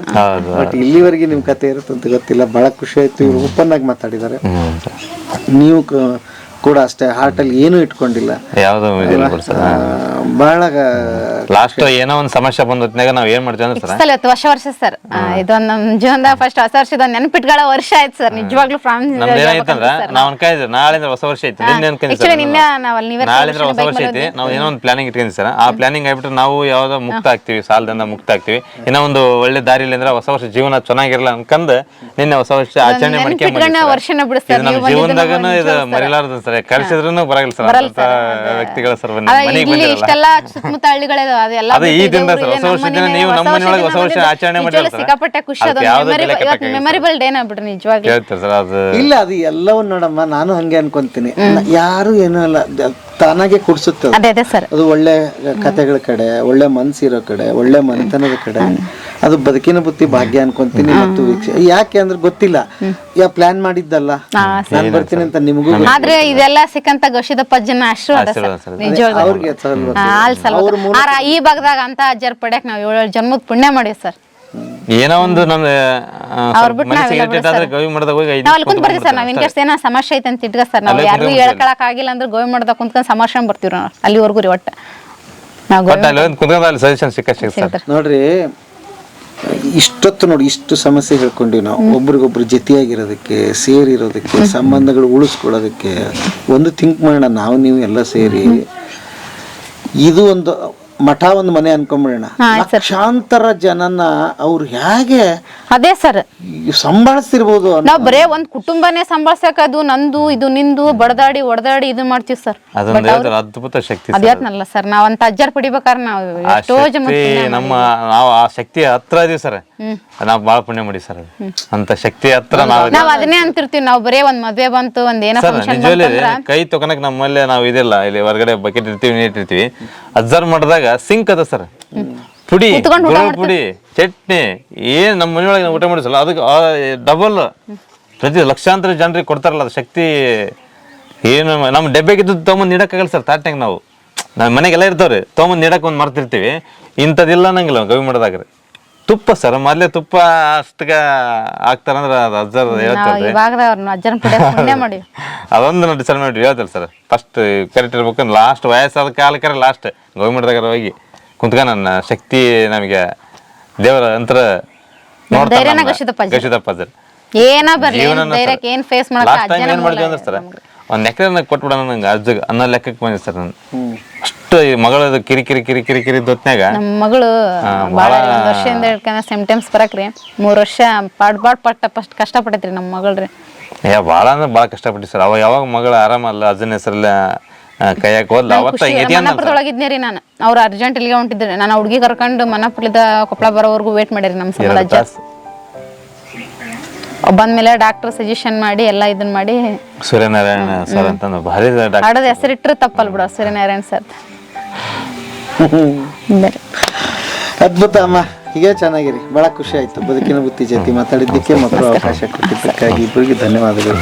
ಬಟ್ ಇಲ್ಲಿವರೆಗೆ ನಿಮ್ಮ ಕತೆ ಇರುತ್ತೆ ಅಂತ ಗೊತ್ತಿಲ್ಲ. ಭಾಳ ಖುಷಿ ಆಯ್ತು. ಇವರು ಓಪನ್ ಆಗಿ ಮಾತಾಡಿದ್ದಾರೆ. ನೀವು ಕೂಡ ಅಷ್ಟೇ ಹಾರ್ಟಲ್ಲಿ ಏನೂ ಇಟ್ಕೊಂಡಿಲ್ಲ. ಬಹಳ ಲಾಸ್ಟ್ ಏನೋ ಒಂದು ಸಮಸ್ಯೆ ಬಂದಾಗ ನಾವ್ ಏನ್ ಮಾಡ್ತೀವಿ ಅಂದ್ರೆ ಸರ್ ವರ್ಷ ಸರ್ ಇದೊಂದು ನಮ್ಮ ಜೀವನದಾಗ ಫಸ್ಟ್ ಹೊಸ ವರ್ಷದ ನೆನಪಿಟ್ಗಳ ವರ್ಷ ಆಯ್ತು ಸರ್. ನಿಜವಾಗ್ಲೂ ಏನಾಯ್ತಂದ್ರ ನಾವ್ ಅನ್ಕೊಂಡಿದ್ವಿ ನಾಳೆಂದ್ರೆ ಹೊಸ ವರ್ಷ ಐತಿ, ನಾಳೆಂದ್ರೆ ಹೊಸ ವರ್ಷ ಐತಿ, ನಾವು ಏನೋ ಒಂದು ಪ್ಲಾನಿಂಗ್ ಇಟ್ಕೊಂಡಿದ್ವಿ ಸರ್. ಆ ಪ್ಲಾನಿಂಗ್ ಆಗ್ಬಿಟ್ರೆ ನಾವು ಯಾವ್ದೋ ಮುಕ್ತ ಆಗ್ತೀವಿ, ಸಾಲದಿಂದ ಮುಕ್ತ ಆಗ್ತೀವಿ, ಇನ್ನೂ ಒಂದು ಒಳ್ಳೆ ದಾರಿಲಿ ಅಂದ್ರೆ ಹೊಸ ವರ್ಷ ಜೀವನ ಚೆನ್ನಾಗಿರಲ್ಲ ಅನ್ಕಂದ್ ನಿನ್ನೆ ಹೊಸ ವರ್ಷ ಆಚರಣೆ ಮಾಡ್ಕೊಂಡ್ ನಮ್ಮ ಜೀವನದಾಗನು ಇದು ಮರಿಲಾರ್ದು ಸರ್. ಕರ್ಸಿದ್ರು ಬರಲ್ಲ ಸರ್ ವ್ಯಕ್ತಿಗಳ ಸರ್. ಇಷ್ಟೆಲ್ಲ ಸುತ್ತಮುತ್ತ ಹಳ್ಳಿಗಳಿದಾವ, ಅದೆಲ್ಲ ಈ ದಿನ ಹೊಸ ವರ್ಷ ದಿನ ನೀವು ನಮ್ಮ ಮನೆಯೊಳಗೆ ಹೊಸ ವರ್ಷ ಆಚರಣೆ ಮಾಡಿಲ್ಲ ಸರ್. ಸಿಕ್ಕಾಪಟ್ಟೆ ಖುಷಿ, ಮೆಮೊರೇಬಲ್ ಡೇ ಆಗ್ಬಿಟ್ರೆ ನಿಜವಾಗ್ಲೂ ಹೇಳ್ತಾರೆ ಸರ್. ಅದು ಇಲ್ಲ, ಅದು ಎಲ್ಲವನ್ನ ನೋಡಮ್ಮ, ನಾನು ಹಂಗೆ ಅನ್ಕೊಂತೀನಿ. ಯಾರು ಏನೂ ಅಲ್ಲ, ತಾನಾಗೆ ಕುಡ್ಸುತ್ತೆ ಅದು. ಒಳ್ಳೆ ಕಥೆಗಳ ಕಡೆ, ಒಳ್ಳೆ ಮನ್ಸಿರೋ ಕಡೆ, ಒಳ್ಳೆ ಮನೆತನದ ಕಡೆ, ಅದು ಬದುಕಿನ ಬುತ್ತಿ ಭಾಗ್ಯ ಅನ್ಕೊಂತೀನಿ. ಮತ್ತು ಯಾಕೆ ಅಂದ್ರೆ ಗೊತ್ತಿಲ್ಲ, ಪ್ಲಾನ್ ಮಾಡಿದ್ದಲ್ಲ ನಾನು ಬರ್ತೀನಿ ಅಂತ ನಿಮಗೂ. ಆದ್ರೆ ಇದೆಲ್ಲ ಸಿಕ್ಕಂತ ಗವಿಸಿದ್ದಪ್ಪ ಅಜ್ಜನ ಆಶೀರ್ವಾದ ಅವ್ರಿಗೆ ಈ ಭಾಗದಾಗ ಅಂತ ಅಜ್ಜರ್ ಪಡ್ಯಾಕ ನಾವು 7 ಜನ್ಮದ ಪುಣ್ಯ ಮಾಡಿವಿ ಸರ್. ಏನೋ ಒಂದು ನಮ್ದು ಗವಿ ಮಠದಾಗ ಹೋಗಿ ಅಲ್ಲಿ ಕುಂತ್ ಬರ್ತೀವಿ ಸರ್. ನಾವ್ ಇನ್ಕೇಸ್ ಏನೋ ಸಮಸ್ಯೆ ಐತೆ ಅಂತ ಇಟ್ಕ ಸರ್, ನಾವು ಯಾರಿಗೂ ಹೇಳ್ಕೊಳಕ್ ಆಗಿಲ್ಲ ಅಂದ್ರೆ ಗವಿ ಮಠದಾಗ ಕುಂತ್ಕೊಂಡ್ ಸಮಸ್ಯೆ ಬರ್ತೀವಿ ನಾವು ಅಲ್ಲಿವರೆಗೂ ರೀ. ಒಟ್ಟು ಸಜೆಷನ್ ಸಿಕ್ಕ ನೋಡ್ರಿ, ಇಷ್ಟೊತ್ತು ನೋಡಿ ಇಷ್ಟು ಸಮಸ್ಯೆ ಹೇಳ್ಕೊಂಡಿವಿ ನಾವು. ಒಬ್ರಿಗೊಬ್ರು ಜೊತೆಯಾಗಿರೋದಕ್ಕೆ, ಸೇರಿರೋದಕ್ಕೆ, ಸಂಬಂಧಗಳು ಉಳಿಸ್ಕೊಳ್ಳೋದಕ್ಕೆ ಒಂದು ಥಿಂಕ್ ಮಾಡೋಣ ನಾವು ನೀವು ಎಲ್ಲ ಸೇರಿ. ಇದು ಒಂದು ಮಠ, ಒಂದು ಮನೆ ಅನ್ಕೊಂಡ್ಬಿಡೋಣ. ಲಕ್ಷಾಂತರ ಜನನ ಅವ್ರು ಹೇಗೆ ಅದೇ ಸರ್ ಸಂಭಾಳಿಸ್ತಿರ್ಬೋದು. ನಾವ್ ಬರೇ ಒಂದ್ ಕುಟುಂಬನೇ ಸಂಭಾಳ್ಸಕ್ ಅದು ನಂದು ಇದು ನಿಂದು ಬಡದಾಡಿ ಒಡದಾಡಿ ಇದು ಮಾಡ್ತೀವಿ ಸರ್. ಅದ್ಭುತ ಶಕ್ತಿ ಅದೇನಲ್ಲ ಸರ್, ನಾವ್ ಅಂತ ಅಜ್ಜರ್ ಪಡಿಬೇಕಾದ್ರೆ ನಾವು ಎಷ್ಟೋ ನಮ್ಮ ನಾವು ಆ ಶಕ್ತಿ ಹತ್ರ ಇದೀವಿ ಸರ್. ನಾವ್ ಬಾಳ ಪುಣ್ಯ ಮಾಡಿ ಸರ್, ಅಂತ ಶಕ್ತಿ ಹತ್ರ ನಾವ್ ಅದನ್ನೇ ಅಂತಿರ್ತೀವಿ. ನಾವ್ ಬರೇ ಒಂದ್ ಮದ್ವೆ ಬಂತು, ಒಂದ್ ಏನೋ ಕೈ ತೊಗೊಳಕ್ ನಮ್ಮಲ್ಲೇ ನಾವ್ ಇದಿಲ್ಲ. ಇಲ್ಲಿ ಹೊರಗಡೆ ಬಕೆಟ್ ಇರ್ತೀವಿ, ನೀಟ್ ಇರ್ತೀವಿ. ಅಬ್ಸರ್ವ್ ಮಾಡಿದಾಗ ಸಿಂಕ್ ಅದ ಸರ್. ಪುಡಿ ಪುಡಿ ಚಟ್ನಿ ಏನ್ ನಮ್ಮ ಮನೆಯೊಳಗೆ ಊಟ ಮಾಡಿಸಲ್ಲ, ಅದಕ್ಕೆ ಡಬಲ್ ಪ್ರತಿ ಲಕ್ಷಾಂತರ ಜನರಿಗೆ ಕೊಡ್ತಾರಲ್ಲ ಅದು ಶಕ್ತಿ. ಏನು ನಮ್ಮ ಡಬ್ಬೆಗಿದ್ದು ತೊಗೊಂಬಂದು ನೀಡಕ್ಕಾಗಲ್ಲ ಸರ್. ತಾಟ್ನಾಗ ನಾವು ನಮ್ಮ ಮನೆಗೆಲ್ಲ ಇರ್ತಾವ್ರಿ, ತೊಗೊಂಬಂದು ನೀಡಕ್ ಒಂದು ಮರ್ತಿರ್ತೀವಿ. ಇಂಥದಿಲ್ಲ ನಂಗಿಲ್ಲ ಗವಿ ಮಾಡೋದಾಗ್ರಿ. ತುಪ್ಪ ಸರ್, ಮೊದ್ಲೇ ತುಪ್ಪ ಅಷ್ಟಗ ಹಾಕ್ತಾರಂದ್ರೆ ಅದು ಅಜ್ಜರ್ ಹೇಳ್ತಾರೆ. ಅದೊಂದು ಡಿಸೈಡ್ ಮಾಡಿ ಹೇಳ್ತಾರೆ ಸರ್. ಫಸ್ಟ್ ಕರೆಕ್ಟ್ ಇರ್ಬೇಕು. ಲಾಸ್ಟ್ ವಯಸ್ಸಾದ ಕಾಲಕ್ಕೆ ಲಾಸ್ಟ್ ಗವಿ ಮಾಡೋದಾಗ ಹೋಗಿ ಕುಂತ್ಕ ನನ್ನ ಶಕ್ತಿ ನಮಗೆ ದೇವರ ಅಂತರ ಗವಿಸಿದ್ದಪ್ಪ ಸರ್. ಲಾಸ್ಟ್ ಟೈಮ್ ಏನ್ ಮಾಡಿದ್ವಿ ಅಂದ್ರೆ ಸರ್, ಒಂದ್ ಎಕರೆ ಕೊಟ್ಬಿಡೋಣ ನಂಗೆ ಅಜ್ಜಗ್ ಅನ್ನೋ ಲೆಕ್ಕಕ್ಕೆ ಬಂದಿದೆ ಸರ್. ನಾನು ಅಷ್ಟು ಅಷ್ಟು ಈ ಮಗಳದು ಕಿರಿಕಿರಿ ದೊತ್ನ್ಯಾಗ ನಮ್ಮ ಮಗಳು ಭಾಳ 1 ವರ್ಷದಿಂದ ಹಿಡ್ಕೊಂಡ ಸಿಮ್ಟಮ್ಸ್ ಬರಕ್ರಿ 3 ವರ್ಷ ಫಸ್ಟ್ ಕಷ್ಟಪಟ್ಟೈತ್ರಿ ನಮ್ಮ ಮಗಳ್ರಿ. ಭಾಳ ಅಂದ್ರೆ ಭಾಳ ಕಷ್ಟಪಟ್ಟು ಸರ್. ಅವ ಯಾವಾಗ ಮಗಳ ಆರಾಮಲ್ಲ ಅಜ್ಜನ ಹೆಸರಲ್ಲ ಕೈಯಾಗ ಹೋದ್ಲ ಅವತ್ತ ಮನ್ನಪುರದೊಳಗಿದ್ನೇ ರೀ ನಾನು. ಅವ್ರು ಅರ್ಜೆಂಟ್ ಇಲ್ಲಿಗೆ ಹೊಂಟಿದ್ರಿ. ನಾನು ಹುಡುಗಿ ಕರ್ಕೊಂಡು ಮನ್ನಪುರದಿಂದ ಕೊಪ್ಪಳ ಬರೋವರೆಗೂ ವೇಟ್ ಮಾಡ್ಯಾರಿ ನಮ್ಮ ಸಂಬಂಧ ಅಜ್ಜ. ಬಂದ್ಮೇಲೆ ಡಾಕ್ಟರ್ ಸಜೆಷನ್ ಮಾಡಿ ಎಲ್ಲ ಇದನ್ನ ಮಾಡಿ ಸೂರ್ಯನಾರಾಯಣ ಸರ್ ಅಂತ ಭಾರಿ ಆಡೋದು ಹೆಸರಿಟ್ರು ತಪ್ಪಲ್ ಬಿಡ ಸೂರ್ಯನಾರಾಯಣ ಸರ್. ಅದ್ಭುತ ಅಮ್ಮ, ಹೀಗೆ ಚೆನ್ನಾಗಿರಿ. ಬಹಳ ಖುಷಿ ಆಯ್ತು. ಬದುಕಿನ ಬುತ್ತಿ ಜೊತೆ ಮಾತಾಡಿದ್ದಕ್ಕೆ ಮತ್ತು ಅವಕಾಶ ಕೊಟ್ಟಿದ್ದಕ್ಕಾಗಿ ಇಬ್ಬರಿಗೆ ಧನ್ಯವಾದಗಳು.